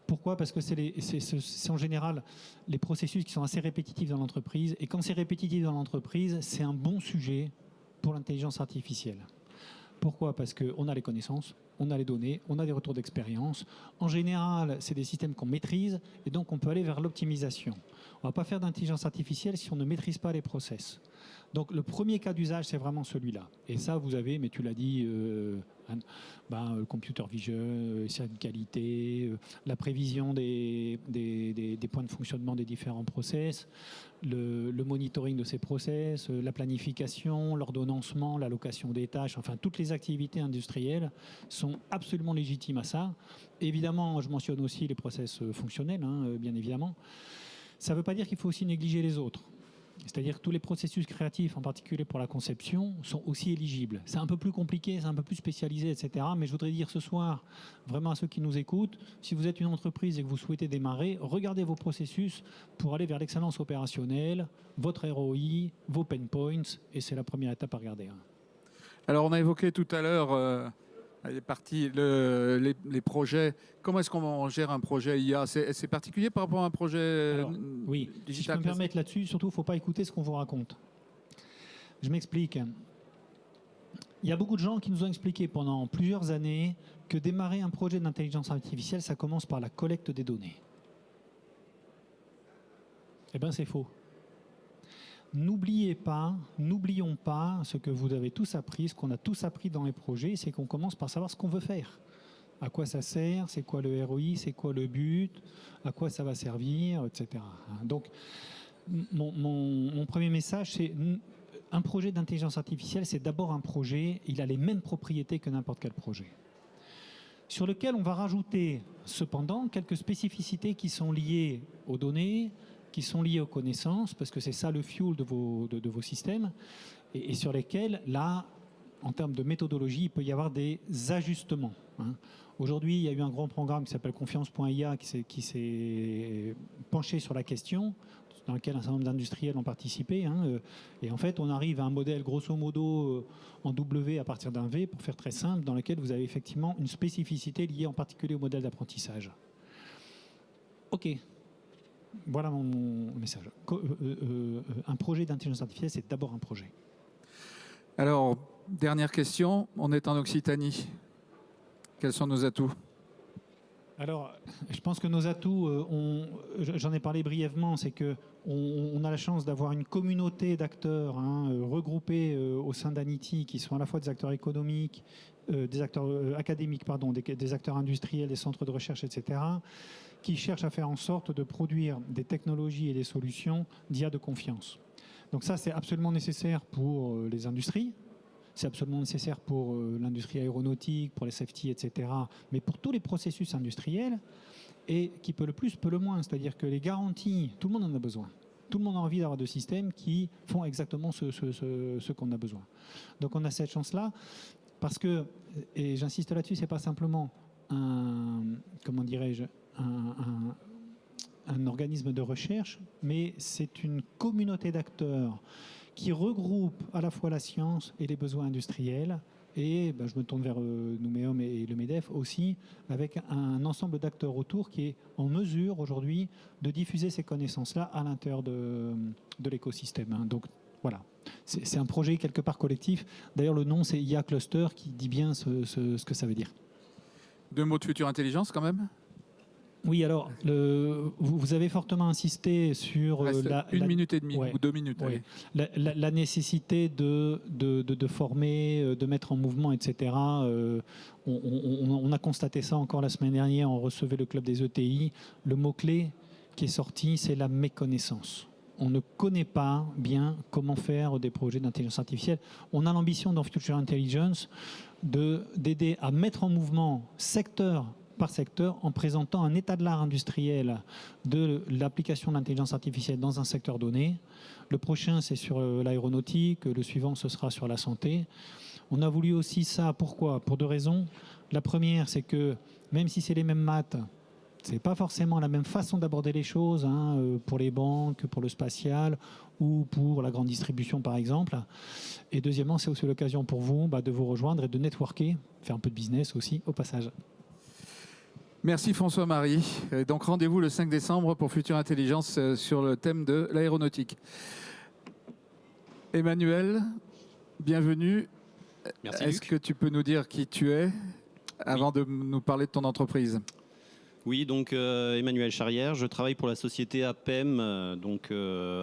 Pourquoi? Parce que c'est en général les processus qui sont assez répétitifs dans l'entreprise. Et quand c'est répétitif dans l'entreprise, c'est un bon sujet pour l'intelligence artificielle. Pourquoi? Parce qu'on a les connaissances, on a les données, on a des retours d'expérience. En général, c'est des systèmes qu'on maîtrise et donc on peut aller vers l'optimisation. On ne va pas faire d'intelligence artificielle si on ne maîtrise pas les process. Donc le premier cas d'usage, c'est vraiment celui-là. Et ça, vous avez, mais tu l'as dit, le computer vision, certaines qualités, la prévision des points de fonctionnement des différents process, le monitoring de ces process, la planification, l'ordonnancement, l'allocation des tâches, enfin toutes les activités industrielles sont absolument légitimes à ça. Évidemment, je mentionne aussi les process fonctionnels, hein, bien évidemment. Ça ne veut pas dire qu'il faut aussi négliger les autres. C'est-à-dire que tous les processus créatifs, en particulier pour la conception, sont aussi éligibles. C'est un peu plus compliqué, c'est un peu plus spécialisé, etc. Mais je voudrais dire ce soir, vraiment à ceux qui nous écoutent, si vous êtes une entreprise et que vous souhaitez démarrer, regardez vos processus pour aller vers l'excellence opérationnelle, votre ROI, vos pain points, et c'est la première étape à regarder. Alors, on a évoqué tout à l'heure les projets. Comment est-ce qu'on gère un projet IA? C'est particulier par rapport à un projet Alors, oui, si je peux digital me classique? permettre là-dessus, surtout, il ne faut pas écouter ce qu'on vous raconte. Je m'explique. Il y a beaucoup de gens qui nous ont expliqué pendant plusieurs années que démarrer un projet d'intelligence artificielle, ça commence par la collecte des données. Eh bien, c'est faux. N'oublions pas ce que vous avez tous appris, ce qu'on a tous appris dans les projets, c'est qu'on commence par savoir ce qu'on veut faire. À quoi ça sert, c'est quoi le ROI, c'est quoi le but, à quoi ça va servir, etc. Donc, mon premier message, c'est un projet d'intelligence artificielle, c'est d'abord un projet, il a les mêmes propriétés que n'importe quel projet, sur lequel on va rajouter cependant quelques spécificités qui sont liées aux données, qui sont liées aux connaissances, parce que c'est ça le fuel de vos systèmes, et sur lesquels, là, en termes de méthodologie, il peut y avoir des ajustements. Aujourd'hui, il y a eu un grand programme qui s'appelle Confiance.ia qui s'est penché sur la question, dans lequel un certain nombre d'industriels ont participé. Et en fait, on arrive à un modèle grosso modo en W à partir d'un V, pour faire très simple, dans lequel vous avez effectivement une spécificité liée en particulier au modèle d'apprentissage. OK. Voilà mon message. Un projet d'intelligence artificielle, c'est d'abord un projet. Alors, dernière question. On est en Occitanie. Quels sont nos atouts? Alors, je pense que nos atouts, j'en ai parlé brièvement, c'est que on a la chance d'avoir une communauté d'acteurs regroupés au sein d'Anity, qui sont à la fois des acteurs économiques, des acteurs académiques, pardon, des acteurs industriels, des centres de recherche, etc., qui cherchent à faire en sorte de produire des technologies et des solutions d'IA de confiance. Donc ça, c'est absolument nécessaire pour les industries. C'est absolument nécessaire pour l'industrie aéronautique, pour les safety, etc. Mais pour tous les processus industriels, et qui peut le plus, peut le moins. C'est-à-dire que les garanties, tout le monde en a besoin. Tout le monde a envie d'avoir des systèmes qui font exactement ce qu'on a besoin. Donc on a cette chance-là, parce que, et j'insiste là-dessus, c'est pas simplement comment dirais-je, un organisme de recherche, mais c'est une communauté d'acteurs qui regroupe à la fois la science et les besoins industriels. Et je me tourne vers Nouméum et le MEDEF aussi, avec un ensemble d'acteurs autour qui est en mesure aujourd'hui de diffuser ces connaissances-là à l'intérieur de l'écosystème. Donc voilà, c'est un projet quelque part collectif. D'ailleurs, le nom, c'est IA Cluster, qui dit bien ce que ça veut dire. 2 mots de future intelligence quand même. Oui, alors, vous avez fortement insisté sur une minute et demie, ouais, ou 2 minutes. Ouais. La nécessité de former, de mettre en mouvement, etc. On a constaté ça encore la semaine dernière, on recevait le club des ETI. Le mot-clé qui est sorti, c'est la méconnaissance. On ne connaît pas bien comment faire des projets d'intelligence artificielle. On a l'ambition dans Future Intelligence d'aider à mettre en mouvement secteur par secteur en présentant un état de l'art industriel de l'application de l'intelligence artificielle dans un secteur donné. Le prochain, c'est sur l'aéronautique. Le suivant, ce sera sur la santé. On a voulu aussi ça. Pourquoi ? Pour 2 raisons. La première, c'est que même si c'est les mêmes maths, ce n'est pas forcément la même façon d'aborder les choses pour les banques, pour le spatial ou pour la grande distribution, par exemple. Et deuxièmement, c'est aussi l'occasion pour vous de vous rejoindre et de networker, faire un peu de business aussi au passage. Merci François-Marie. Donc rendez-vous le 5 décembre pour Future Intelligence sur le thème de l'aéronautique. Emmanuel, bienvenue. Merci. Est-ce que tu peux nous dire qui tu es avant de nous parler de ton entreprise ? Oui, donc Emmanuel Charrière, je travaille pour la société APEM.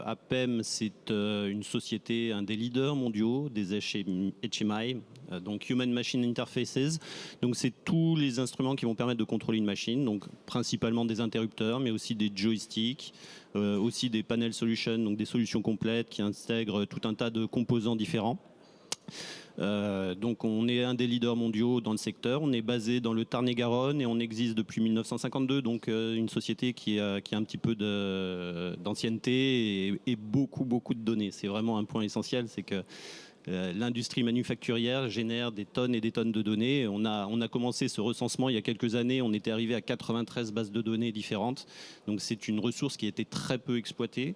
APEM, c'est une société, un des leaders mondiaux des HMI, donc Human Machine Interfaces. Donc c'est tous les instruments qui vont permettre de contrôler une machine, donc principalement des interrupteurs, mais aussi des joysticks, aussi des panel solutions, donc des solutions complètes qui intègrent tout un tas de composants différents. Donc on est un des leaders mondiaux dans le secteur, on est basé dans le Tarn-et-Garonne et on existe depuis 1952, donc une société qui a un petit peu d'ancienneté et beaucoup de données. C'est vraiment un point essentiel, c'est que l'industrie manufacturière génère des tonnes et des tonnes de données. On a commencé ce recensement il y a quelques années, on était arrivé à 93 bases de données différentes, donc c'est une ressource qui a été très peu exploitée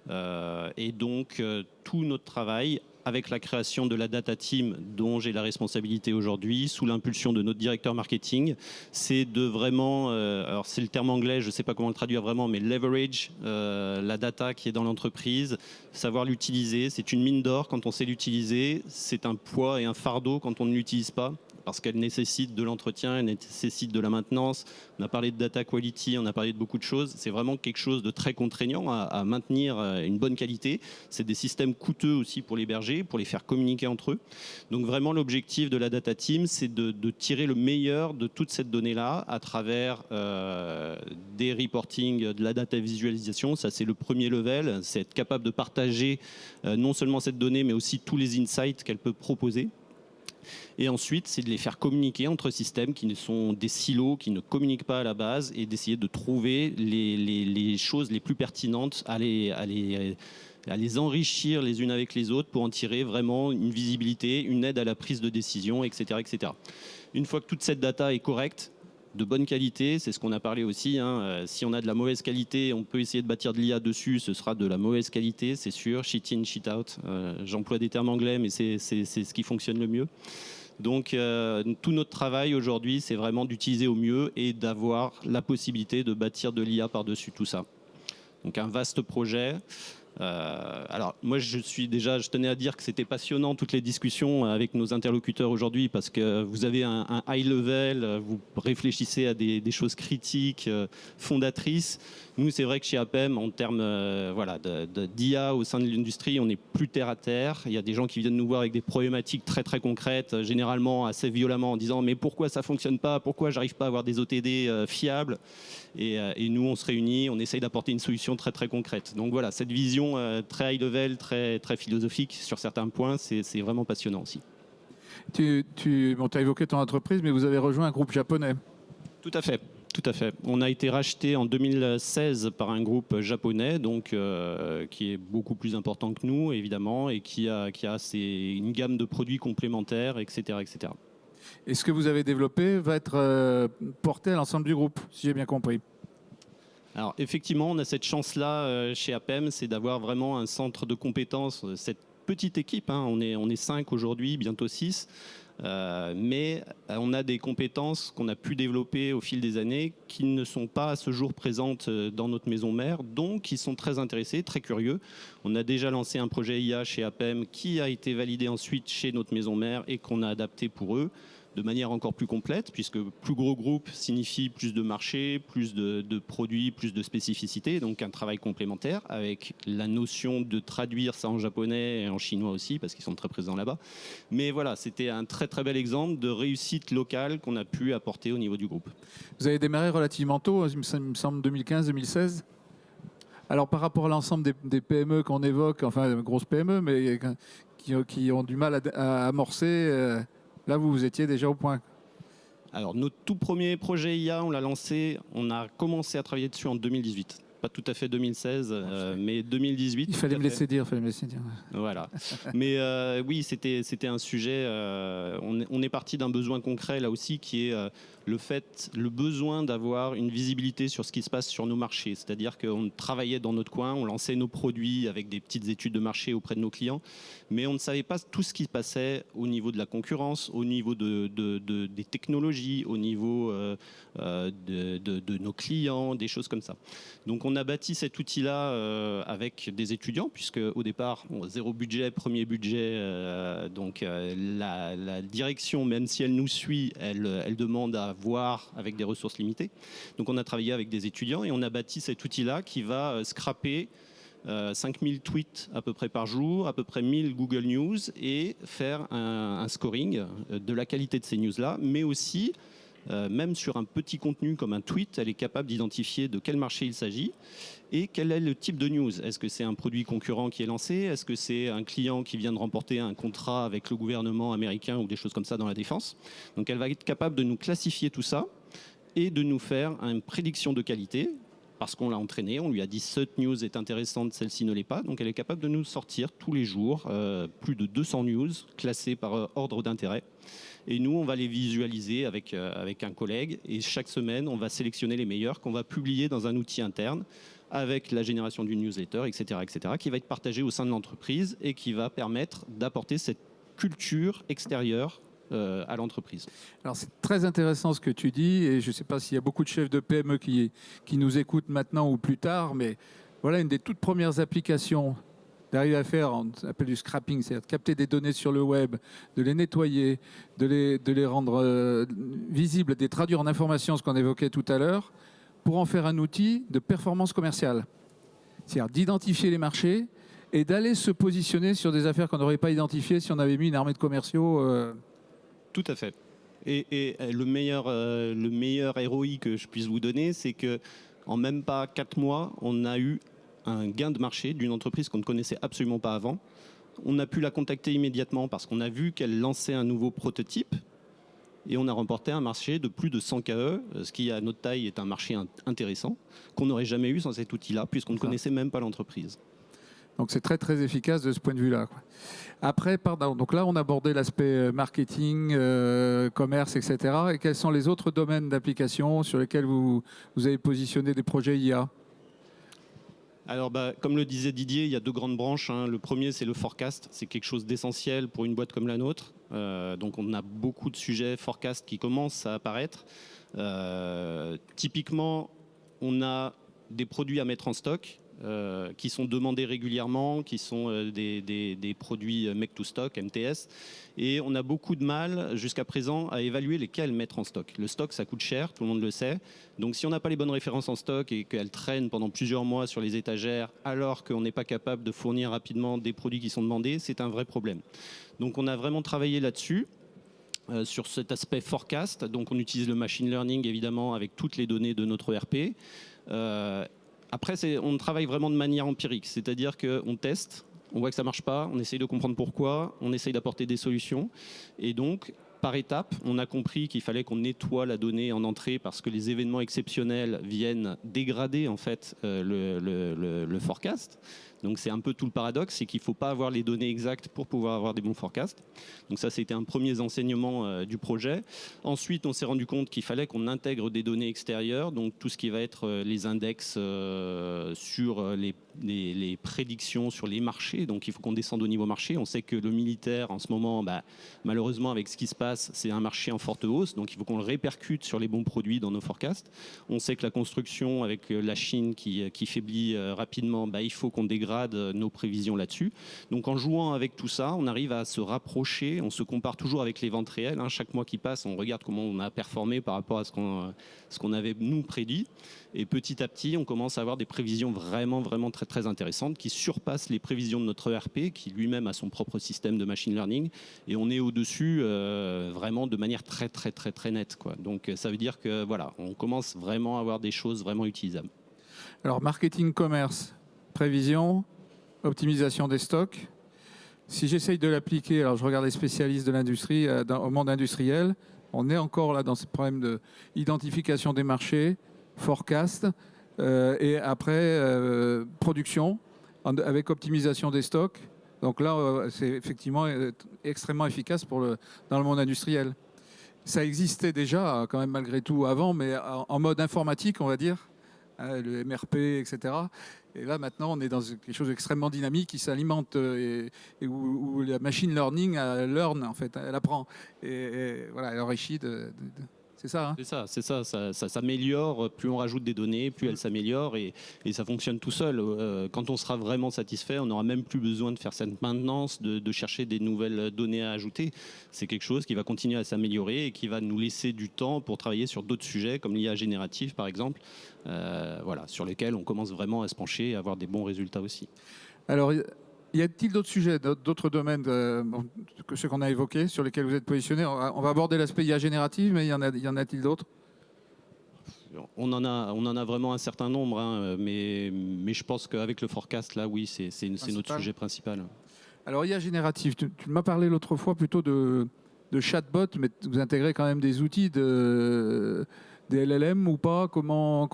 et donc tout notre travail avec la création de la Data Team dont j'ai la responsabilité aujourd'hui, sous l'impulsion de notre directeur marketing, c'est de vraiment, alors c'est le terme anglais, je ne sais pas comment le traduire vraiment, mais leverage la data qui est dans l'entreprise, savoir l'utiliser, c'est une mine d'or quand on sait l'utiliser, c'est un poids et un fardeau quand on ne l'utilise pas, parce qu'elle nécessite de l'entretien, elle nécessite de la maintenance. On a parlé de data quality, on a parlé de beaucoup de choses. C'est vraiment quelque chose de très contraignant à maintenir une bonne qualité. C'est des systèmes coûteux aussi pour les bergers, pour les faire communiquer entre eux. Donc vraiment l'objectif de la data team, c'est de tirer le meilleur de toute cette donnée-là à travers des reporting, de la data visualisation. Ça, c'est le premier level. C'est être capable de partager non seulement cette donnée, mais aussi tous les insights qu'elle peut proposer. Et ensuite, c'est de les faire communiquer entre systèmes qui sont des silos, qui ne communiquent pas à la base, et d'essayer de trouver les choses les plus pertinentes, à les enrichir les unes avec les autres pour en tirer vraiment une visibilité, une aide à la prise de décision, etc., etc. Une fois que toute cette data est correcte, de bonne qualité, c'est ce qu'on a parlé aussi. Si on a de la mauvaise qualité, on peut essayer de bâtir de l'IA dessus, ce sera de la mauvaise qualité, c'est sûr. Cheat in, cheat out. J'emploie des termes anglais, mais c'est ce qui fonctionne le mieux. Donc tout notre travail aujourd'hui, c'est vraiment d'utiliser au mieux et d'avoir la possibilité de bâtir de l'IA par-dessus tout ça. Donc un vaste projet. Alors moi je tenais à dire que c'était passionnant toutes les discussions avec nos interlocuteurs aujourd'hui parce que vous avez un high level, vous réfléchissez à des choses critiques, fondatrices. Nous c'est vrai que chez APEM en termes d'IA au sein de l'industrie on est plus terre à terre. Il y a des gens qui viennent nous voir avec des problématiques très très concrètes, généralement assez violemment en disant mais pourquoi ça fonctionne pas, pourquoi j'arrive pas à avoir des OTD fiables et nous on se réunit, on essaye d'apporter une solution très très concrète. Donc voilà, cette vision très high level, très, très philosophique sur certains points, c'est vraiment passionnant aussi. Tu as évoqué ton entreprise, mais vous avez rejoint un groupe japonais. Tout à fait. Tout à fait. On a été racheté en 2016 par un groupe japonais, donc qui est beaucoup plus important que nous, évidemment, et qui a une gamme de produits complémentaires, etc., etc. Et ce que vous avez développé va être porté à l'ensemble du groupe, si j'ai bien compris. Alors effectivement, on a cette chance-là chez APEM, c'est d'avoir vraiment un centre de compétences, cette petite équipe, hein, on est 5 aujourd'hui, bientôt 6, mais on a des compétences qu'on a pu développer au fil des années qui ne sont pas à ce jour présentes dans notre maison mère, donc qui sont très intéressés, très curieux. On a déjà lancé un projet IA chez APEM qui a été validé ensuite chez notre maison mère et qu'on a adapté pour eux, de manière encore plus complète, puisque plus gros groupe signifie plus de marché, plus de produits, plus de spécificités, donc un travail complémentaire avec la notion de traduire ça en japonais et en chinois aussi, parce qu'ils sont très présents là-bas. Mais voilà, c'était un très très bel exemple de réussite locale qu'on a pu apporter au niveau du groupe. Vous avez démarré relativement tôt, il me semble 2015-2016. Alors par rapport à l'ensemble des PME qu'on évoque, enfin grosses PME, mais qui ont du mal à amorcer... Là, vous étiez déjà au point. Alors, notre tout premier projet IA, on l'a lancé, on a commencé à travailler dessus en 2018. Pas tout à fait 2016, mais 2018. Il fallait me laisser dire, Voilà. Mais oui, c'était un sujet. On est parti d'un besoin concret là aussi, qui est le besoin d'avoir une visibilité sur ce qui se passe sur nos marchés. C'est-à-dire qu'on travaillait dans notre coin, on lançait nos produits avec des petites études de marché auprès de nos clients, mais on ne savait pas tout ce qui se passait au niveau de la concurrence, au niveau des technologies, au niveau de nos clients, des choses comme ça. Donc on a bâti cet outil-là avec des étudiants, puisque au départ, zéro budget, premier budget, donc la direction, même si elle nous suit, elle demande à voir avec des ressources limitées. Donc on a travaillé avec des étudiants et on a bâti cet outil-là qui va scraper 5000 tweets à peu près par jour, à peu près 1000 Google News et faire un scoring de la qualité de ces news-là, mais aussi même sur un petit contenu comme un tweet, elle est capable d'identifier de quel marché il s'agit et quel est le type de news. Est-ce que c'est un produit concurrent qui est lancé? Est-ce que c'est un client qui vient de remporter un contrat avec le gouvernement américain ou des choses comme ça dans la défense? Donc elle va être capable de nous classifier tout ça et de nous faire une prédiction de qualité parce qu'on l'a entraîné, on lui a dit cette news est intéressante, celle-ci ne l'est pas. Donc elle est capable de nous sortir tous les jours plus de 200 news classées par ordre d'intérêt. Et nous, on va les visualiser avec un collègue. Et chaque semaine, on va sélectionner les meilleurs qu'on va publier dans un outil interne avec la génération d'une newsletter, etc., qui va être partagé au sein de l'entreprise et qui va permettre d'apporter cette culture extérieure à l'entreprise. Alors c'est très intéressant ce que tu dis et je ne sais pas s'il y a beaucoup de chefs de PME qui nous écoutent maintenant ou plus tard, mais voilà une des toutes premières applications d'arriver à faire, on appelle du scrapping, c'est-à-dire de capter des données sur le web, de les nettoyer, de les rendre visibles, de les traduire en informations, ce qu'on évoquait tout à l'heure, pour en faire un outil de performance commerciale. C'est-à-dire d'identifier les marchés et d'aller se positionner sur des affaires qu'on n'aurait pas identifiées si on avait mis une armée de commerciaux. Tout à fait. Et le meilleur ROI que je puisse vous donner, c'est qu'en même pas 4 mois, on a eu un gain de marché d'une entreprise qu'on ne connaissait absolument pas avant. On a pu la contacter immédiatement parce qu'on a vu qu'elle lançait un nouveau prototype et on a remporté un marché de plus de 100 KE, ce qui à notre taille est un marché intéressant, qu'on n'aurait jamais eu sans cet outil-là puisqu'on ne connaissait même pas l'entreprise. Donc c'est très très efficace de ce point de vue-là. Après, donc là on a abordé l'aspect marketing, commerce, etc. Et quels sont les autres domaines d'application sur lesquels vous avez positionné des projets IA ? Alors, comme le disait Didier, il y a 2 grandes branches. Hein. Le premier, c'est le forecast. C'est quelque chose d'essentiel pour une boîte comme la nôtre. Donc, on a beaucoup de sujets forecast qui commencent à apparaître. Typiquement, on a des produits à mettre en stock qui sont demandés régulièrement, qui sont des produits make to stock, MTS. Et on a beaucoup de mal jusqu'à présent à évaluer lesquels mettre en stock. Le stock, ça coûte cher, tout le monde le sait. Donc si on n'a pas les bonnes références en stock et qu'elles traînent pendant plusieurs mois sur les étagères alors qu'on n'est pas capable de fournir rapidement des produits qui sont demandés, c'est un vrai problème. Donc on a vraiment travaillé là-dessus. Sur cet aspect forecast, donc on utilise le machine learning évidemment avec toutes les données de notre ERP. Après, on travaille vraiment de manière empirique, c'est-à-dire qu'on teste, on voit que ça ne marche pas, on essaye de comprendre pourquoi, on essaye d'apporter des solutions. Et donc, par étapes, on a compris qu'il fallait qu'on nettoie la donnée en entrée parce que les événements exceptionnels viennent dégrader en fait le forecast. Donc c'est un peu tout le paradoxe, c'est qu'il ne faut pas avoir les données exactes pour pouvoir avoir des bons forecasts. Donc ça, c'était un premier enseignement du projet. Ensuite, on s'est rendu compte qu'il fallait qu'on intègre des données extérieures, donc tout ce qui va être les index sur les prédictions sur les marchés. Donc il faut qu'on descende au niveau marché. On sait que le militaire, en ce moment, malheureusement, avec ce qui se passe, c'est un marché en forte hausse. Donc il faut qu'on le répercute sur les bons produits dans nos forecasts. On sait que la construction, avec la Chine qui faiblit rapidement, il faut qu'on dégrade nos prévisions là-dessus. Donc en jouant avec tout ça, on arrive à se rapprocher, on se compare toujours avec les ventes réelles. Chaque mois qui passe, on regarde comment on a performé par rapport à ce qu'on avait nous prédit. Et petit à petit, on commence à avoir des prévisions vraiment, vraiment très, très intéressantes qui surpassent les prévisions de notre ERP, qui lui-même a son propre système de machine learning. Et on est au-dessus vraiment de manière très, très, très, très nette, quoi. Donc ça veut dire que voilà, on commence vraiment à avoir des choses vraiment utilisables. Alors, marketing, commerce, prévision, optimisation des stocks. Si j'essaye de l'appliquer, alors je regarde les spécialistes de l'industrie, au monde industriel, on est encore là dans ce problème d'identification des marchés, forecast, et après production, avec optimisation des stocks. Donc là, c'est effectivement extrêmement efficace dans le monde industriel. Ça existait déjà, quand même malgré tout, avant, mais en mode informatique, on va dire, le MRP, etc. Et là, maintenant, on est dans quelque chose d'extrêmement dynamique qui s'alimente et où la machine learning, elle learn, en fait, elle apprend. Et voilà, elle enrichit c'est ça, hein? C'est ça, ça s'améliore. Plus on rajoute des données, plus elles s'améliorent et ça fonctionne tout seul. Quand on sera vraiment satisfait, on n'aura même plus besoin de faire cette maintenance, de chercher des nouvelles données à ajouter. C'est quelque chose qui va continuer à s'améliorer et qui va nous laisser du temps pour travailler sur d'autres sujets, comme l'IA générative, par exemple, voilà, sur lesquels on commence vraiment à se pencher et à avoir des bons résultats aussi. Alors, y a-t-il d'autres sujets, d'autres domaines que ceux qu'on a évoqués, sur lesquels vous êtes positionnés? On va aborder l'aspect IA générative, mais y en a-t-il d'autres? On en a vraiment un certain nombre, hein, mais je pense qu'avec le forecast, là, oui, c'est notre sujet principal. Alors, IA générative, tu m'as parlé l'autre fois plutôt de chatbot, mais vous intégrez quand même des outils des LLM ou pas? Comment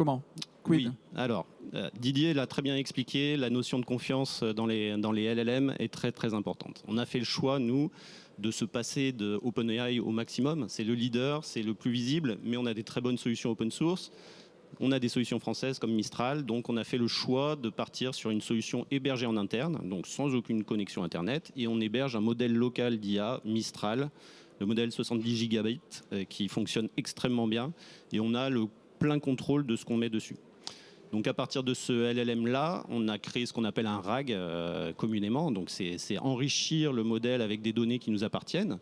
Oui, alors, Didier l'a très bien expliqué, la notion de confiance dans les LLM est très très importante. On a fait le choix, nous, de se passer de OpenAI au maximum. C'est le leader, c'est le plus visible, mais on a des très bonnes solutions open source. On a des solutions françaises comme Mistral, donc on a fait le choix de partir sur une solution hébergée en interne, donc sans aucune connexion Internet, et on héberge un modèle local d'IA, Mistral, le modèle 70 gigabits, qui fonctionne extrêmement bien, et on a le plein contrôle de ce qu'on met dessus. Donc à partir de ce LLM-là, on a créé ce qu'on appelle un RAG communément. Donc c'est enrichir le modèle avec des données qui nous appartiennent.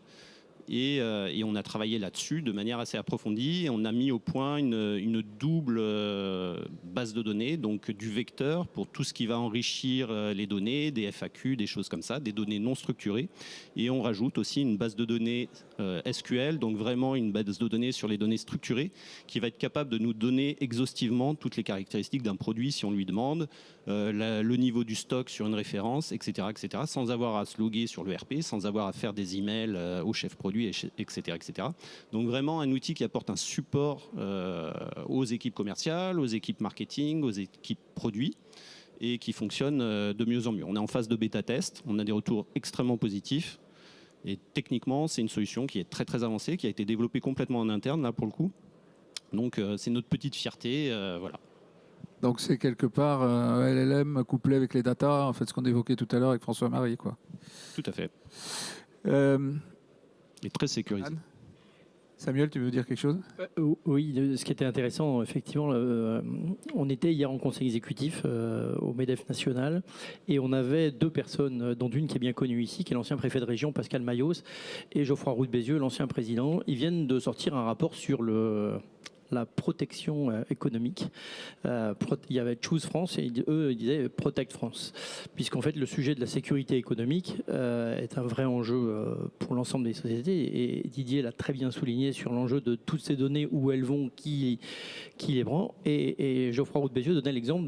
Et on a travaillé là-dessus de manière assez approfondie. On a mis au point une double base de données, donc du vecteur pour tout ce qui va enrichir les données, des FAQ, des choses comme ça, des données non structurées. Et on rajoute aussi une base de données SQL, donc vraiment une base de données sur les données structurées, qui va être capable de nous donner exhaustivement toutes les caractéristiques d'un produit si on lui demande, le niveau du stock sur une référence, etc., etc., sans avoir à se loguer sur le RP, sans avoir à faire des emails au chef produit, etc., etc. Donc vraiment un outil qui apporte un support aux équipes commerciales, aux équipes marketing, aux équipes produits, et qui fonctionne de mieux en mieux. On est en phase de bêta-test, on a des retours extrêmement positifs, et techniquement, c'est une solution qui est très très avancée, qui a été développée complètement en interne, là pour le coup. Donc c'est notre petite fierté, voilà. Donc c'est quelque part LLM couplé avec les data, en fait ce qu'on évoquait tout à l'heure avec François-Marie, quoi. Tout à fait. Et très sécurisé. Anne ? Samuel, tu veux dire quelque chose? Oui, ce qui était intéressant, effectivement, on était hier en conseil exécutif au MEDEF national et on avait 2 personnes, dont une qui est bien connue ici, qui est l'ancien préfet de région Pascal Mayos, et Geoffroy Roux de Bézieux, l'ancien président. Ils viennent de sortir un rapport sur la protection économique. Il y avait Choose France et eux ils disaient Protect France, puisqu'en fait le sujet de la sécurité économique est un vrai enjeu pour l'ensemble des sociétés, et Didier l'a très bien souligné sur l'enjeu de toutes ces données, où elles vont, qui les prend, et Geoffroy Roux de Bézieux donnait l'exemple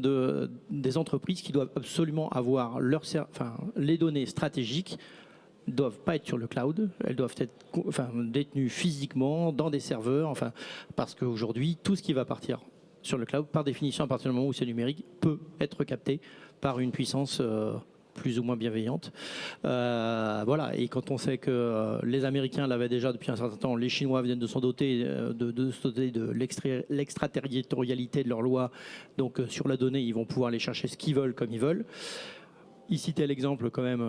des entreprises qui doivent absolument avoir les données stratégiques doivent pas être sur le cloud, elles doivent être détenues physiquement dans des serveurs, parce qu'aujourd'hui, tout ce qui va partir sur le cloud, par définition, à partir du moment où c'est numérique, peut être capté par une puissance plus ou moins bienveillante. Voilà, et quand on sait que les Américains l'avaient déjà depuis un certain temps, les Chinois viennent de s'en doter, de l'extraterritorialité de leur loi, donc sur la donnée, ils vont pouvoir aller chercher ce qu'ils veulent comme ils veulent. Il citait l'exemple quand même,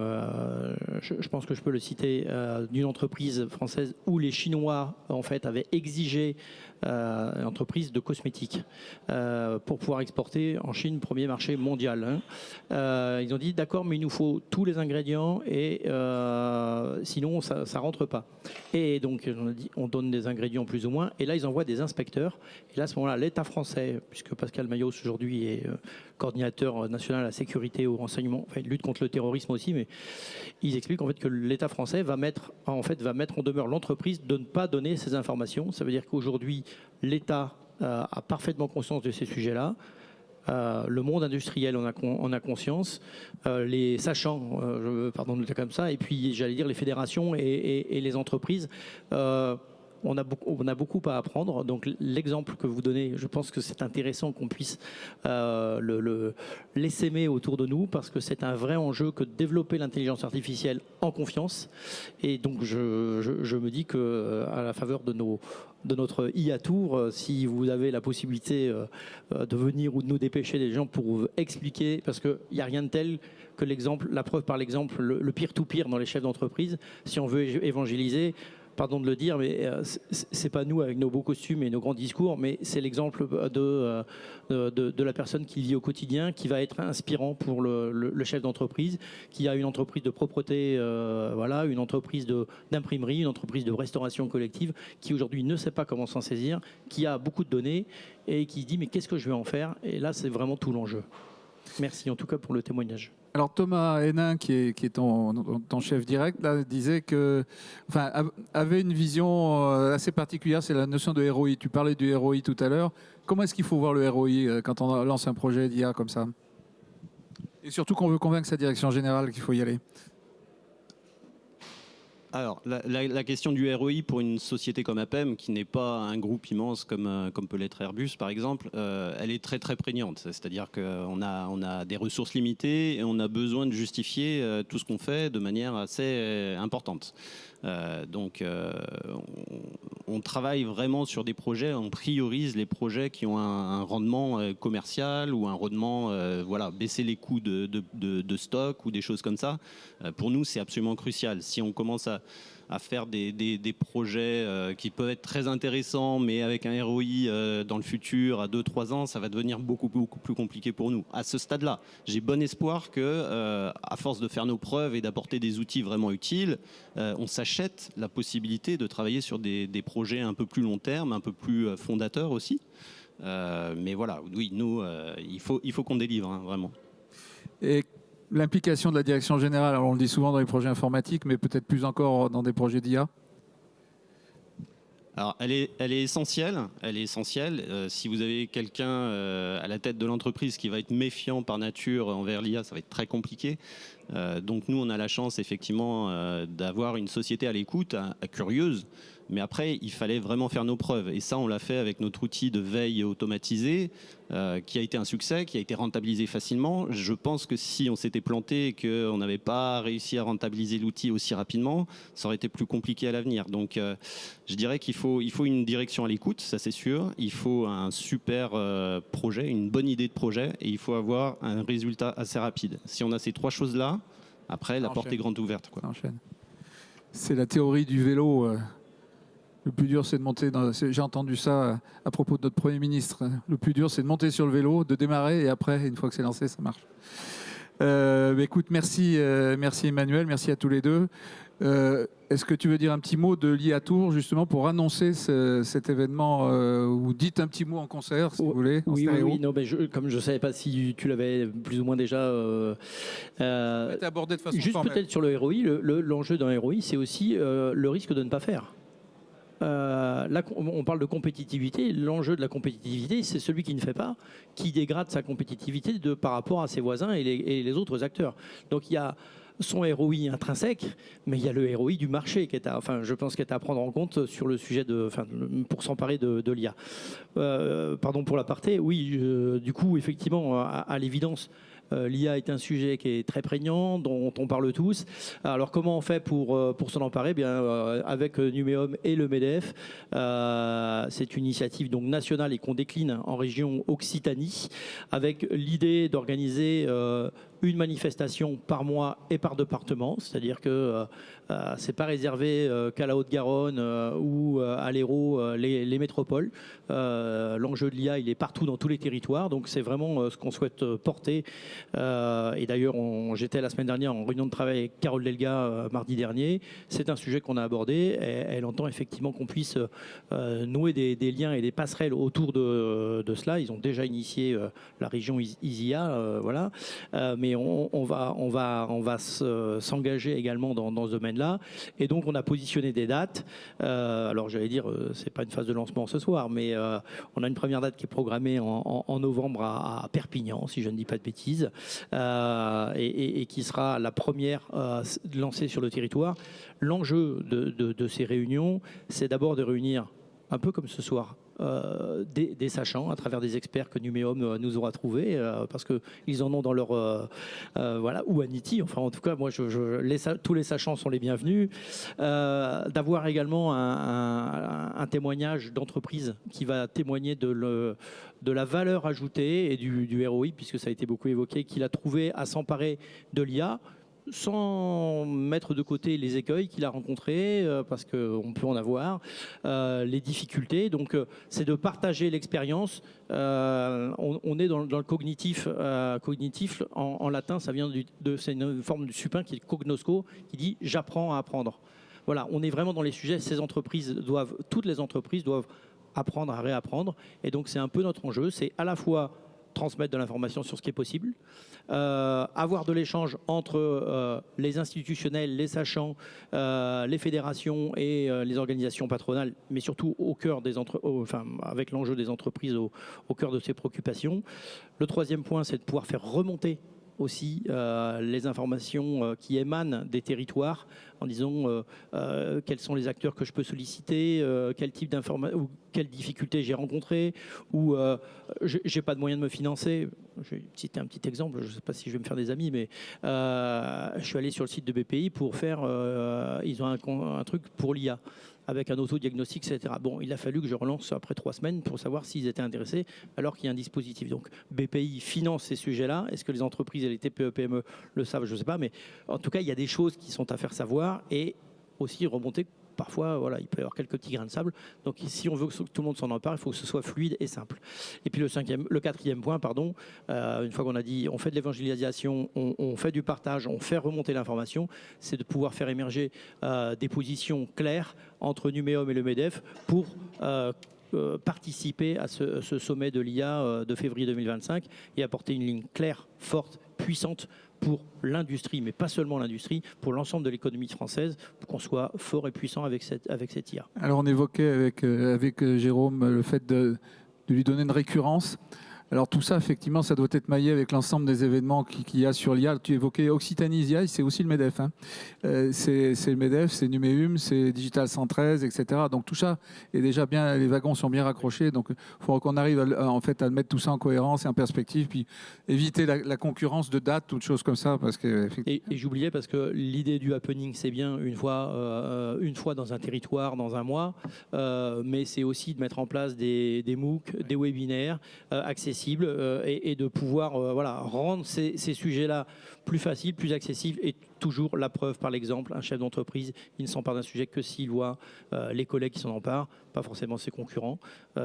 je pense que je peux le citer, d'une entreprise française où les Chinois en fait avaient exigé une entreprise de cosmétiques pour pouvoir exporter en Chine, premier marché mondial. Ils ont dit d'accord, mais il nous faut tous les ingrédients et sinon ça rentre pas. Et donc on a dit on donne des ingrédients plus ou moins, et là ils envoient des inspecteurs. Et là à ce moment-là, l'État français, puisque Pascal Mayos aujourd'hui est coordinateur national à la sécurité au renseignement, lutte contre le terrorisme aussi, mais ils expliquent en fait que l'État français va mettre en demeure l'entreprise de ne pas donner ces informations. Ça veut dire qu'aujourd'hui, l'État a parfaitement conscience de ces sujets-là. Le monde industriel en a conscience, les sachants, pardon de le dire comme ça, et puis j'allais dire les fédérations et les entreprises. On a beaucoup à apprendre. Donc l'exemple que vous donnez, je pense que c'est intéressant qu'on puisse l'essaimer autour de nous, parce que c'est un vrai enjeu que de développer l'intelligence artificielle en confiance. Et donc je me dis que à la faveur de notre IA Tour, si vous avez la possibilité de venir ou de nous dépêcher des gens pour expliquer, parce qu'il n'y a rien de tel que l'exemple, la preuve par l'exemple, le peer-to-peer dans les chefs d'entreprise. Si on veut évangéliser, pardon de le dire, mais c'est pas nous avec nos beaux costumes et nos grands discours, mais c'est l'exemple de la personne qui vit au quotidien, qui va être inspirant pour le chef d'entreprise, qui a une entreprise de propreté, une entreprise d'imprimerie, une entreprise de restauration collective, qui aujourd'hui ne sait pas comment s'en saisir, qui a beaucoup de données et qui se dit mais qu'est-ce que je vais en faire? Et là, c'est vraiment tout l'enjeu. Merci en tout cas pour le témoignage. Alors Thomas Hénin, qui est ton chef direct, là, disait avait une vision assez particulière, c'est la notion de ROI. Tu parlais du ROI tout à l'heure. Comment est-ce qu'il faut voir le ROI quand on lance un projet d'IA comme ça? Et surtout qu'on veut convaincre sa direction générale qu'il faut y aller. Alors, la question du ROI pour une société comme APEM, qui n'est pas un groupe immense comme peut l'être Airbus, par exemple, elle est très très prégnante. C'est-à-dire qu'on a des ressources limitées et on a besoin de justifier tout ce qu'on fait de manière assez importante. Donc, on travaille vraiment sur des projets, on priorise les projets qui ont un rendement commercial ou un rendement, baisser les coûts de stock ou des choses comme ça. Pour nous, c'est absolument crucial. Si on commence à faire des projets qui peuvent être très intéressants, mais avec un ROI dans le futur, à 2-3 ans, ça va devenir beaucoup plus compliqué pour nous. À ce stade-là, j'ai bon espoir que, à force de faire nos preuves et d'apporter des outils vraiment utiles, on s'achète la possibilité de travailler sur des projets un peu plus long terme, un peu plus fondateurs aussi. Mais voilà, oui, nous, il faut qu'on délivre, hein, vraiment. Et l'implication de la direction générale, alors on le dit souvent dans les projets informatiques, mais peut-être plus encore dans des projets d'IA? Alors, elle est essentielle. Elle est essentielle. Si vous avez quelqu'un à la tête de l'entreprise qui va être méfiant par nature envers l'IA, ça va être très compliqué. Donc nous, on a la chance effectivement d'avoir une société à l'écoute, curieuse. Mais après, il fallait vraiment faire nos preuves. Et ça, on l'a fait avec notre outil de veille automatisé, qui a été un succès, qui a été rentabilisé facilement. Je pense que si on s'était planté et qu'on n'avait pas réussi à rentabiliser l'outil aussi rapidement, ça aurait été plus compliqué à l'avenir. Donc, je dirais qu'il faut une direction à l'écoute, ça c'est sûr. Il faut un super projet, une bonne idée de projet, et il faut avoir un résultat assez rapide. Si on a ces 3 choses-là, après, la porte est grande ouverte, quoi. C'est la théorie du vélo. Le plus dur, c'est de monter. J'ai entendu ça à propos de notre Premier ministre. Le plus dur, c'est de monter sur le vélo, de démarrer, et après, une fois que c'est lancé, ça marche. Écoute, merci Emmanuel, merci à tous les deux. Est-ce que tu veux dire un petit mot de l'IA Tour, justement, pour annoncer cet événement, ou dites un petit mot en concert, si vous voulez. Oui, non, mais comme je ne savais pas si tu l'avais plus ou moins déjà abordé de façon juste formelle. peut-être sur le ROI, l'enjeu d'un ROI, c'est aussi le risque de ne pas faire. Là, on parle de compétitivité. L'enjeu de la compétitivité, c'est celui qui ne fait pas, qui dégrade sa compétitivité par rapport à ses voisins et les autres acteurs. Donc il y a son ROI intrinsèque, mais il y a le ROI du marché je pense qu'il est à prendre en compte sur le sujet pour s'emparer de l'IA. Pardon pour l'aparté. Oui, du coup, effectivement, à l'évidence, l'IA est un sujet qui est très prégnant, dont on parle tous. Alors comment on fait pour s'en emparer? Avec Numéum et le MEDEF, c'est une initiative donc nationale et qu'on décline en région Occitanie, avec l'idée d'organiser une manifestation par mois et par département, c'est-à-dire que c'est pas réservé qu'à la Haute-Garonne ou à l'Hérault, les métropoles. L'enjeu de l'IA, il est partout dans tous les territoires, donc c'est vraiment ce qu'on souhaite porter. Et d'ailleurs, j'étais la semaine dernière en réunion de travail avec Carole Delga mardi dernier. C'est un sujet qu'on a abordé. Et elle entend effectivement qu'on puisse nouer des liens et des passerelles autour de cela. Ils ont déjà initié la région ISIA, voilà. Mais on va s'engager également dans ce domaine-là. Et donc, on a positionné des dates. Alors, j'allais dire, c'est pas une phase de lancement ce soir, mais on a une première date qui est programmée en novembre à Perpignan, si je ne dis pas de bêtises, et qui sera la première lancée sur le territoire. L'enjeu de ces réunions, c'est d'abord de réunir, un peu comme ce soir, des sachants à travers des experts que Numéum nous aura trouvés, parce qu'ils en ont dans leur voilà, ou Anity, enfin en tout cas moi tous les sachants sont les bienvenus, d'avoir également un témoignage d'entreprise qui va témoigner de la valeur ajoutée et du ROI, puisque ça a été beaucoup évoqué, qu'il a trouvé à s'emparer de l'IA, sans mettre de côté les écueils qu'il a rencontrés, parce qu'on peut en avoir, les difficultés. Donc, c'est de partager l'expérience. On est dans le cognitif. Cognitif, en latin, ça vient c'est une forme de supin qui est cognosco, qui dit « j'apprends à apprendre ». Voilà, on est vraiment dans les sujets. Toutes les entreprises doivent apprendre à réapprendre. Et donc, c'est un peu notre enjeu. C'est à la fois transmettre de l'information sur ce qui est possible, avoir de l'échange entre les institutionnels, les sachants, les fédérations et les organisations patronales, mais surtout au cœur avec l'enjeu des entreprises au cœur de ces préoccupations. Le troisième point, c'est de pouvoir faire remonter aussi les informations qui émanent des territoires, en disant quels sont les acteurs que je peux solliciter, quel type d'informations ou quelles difficultés j'ai rencontrées, ou j'ai pas de moyens de me financer. Je vais citer un petit exemple, je ne sais pas si je vais me faire des amis, mais je suis allé sur le site de BPI pour faire, ils ont un truc pour l'IA, avec un autodiagnostic, etc. Bon, il a fallu que je relance après 3 semaines pour savoir s'ils étaient intéressés, alors qu'il y a un dispositif. Donc, BPI finance ces sujets-là. Est-ce que les entreprises et les TPE-PME le savent? Je ne sais pas, mais en tout cas, il y a des choses qui sont à faire savoir et aussi remonter. Parfois, voilà, il peut y avoir quelques petits grains de sable. Donc, si on veut que tout le monde s'en empare, il faut que ce soit fluide et simple. Et puis, le quatrième point, une fois qu'on a dit on fait de l'évangélisation, on fait du partage, on fait remonter l'information, c'est de pouvoir faire émerger des positions claires entre Numéum et le MEDEF pour participer à ce sommet de l'IA de février 2025 et apporter une ligne claire, forte, puissante pour l'industrie, mais pas seulement l'industrie, pour l'ensemble de l'économie française, pour qu'on soit fort et puissant avec cette IA. Alors on évoquait avec Jérôme le fait de lui donner une récurrence. Alors tout ça, effectivement, ça doit être maillé avec l'ensemble des événements qu'il y a sur l'IA. Tu évoquais Occitanie ISIA, c'est aussi le MEDEF. Hein. C'est le MEDEF, c'est Numéum, c'est Digital 113, etc. Donc tout ça est déjà bien, les wagons sont bien raccrochés. Donc il faut qu'on arrive à mettre tout ça en cohérence et en perspective, puis éviter la concurrence de dates, toutes choses comme ça. Parce que, et j'oubliais, parce que l'idée du happening, c'est bien une fois dans un territoire, dans un mois, mais c'est aussi de mettre en place des MOOC, des webinaires accessibles accessible et de pouvoir rendre ces sujets-là plus faciles, plus accessibles et toujours la preuve par l'exemple. Un chef d'entreprise, il ne s'empare d'un sujet que s'il voit les collègues qui s'en emparent, pas forcément ses concurrents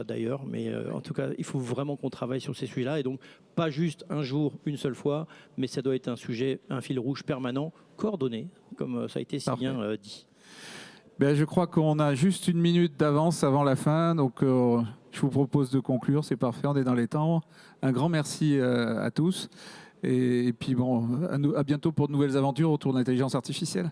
d'ailleurs, mais en tout cas, il faut vraiment qu'on travaille sur ces sujets-là et donc pas juste un jour, une seule fois, mais ça doit être un sujet, un fil rouge permanent, coordonné, comme ça a été si bien dit. Ben, je crois qu'on a juste 1 minute d'avance avant la fin, donc je vous propose de conclure, c'est parfait, on est dans les temps. Un grand merci à tous et puis bon, à bientôt pour de nouvelles aventures autour de l'intelligence artificielle.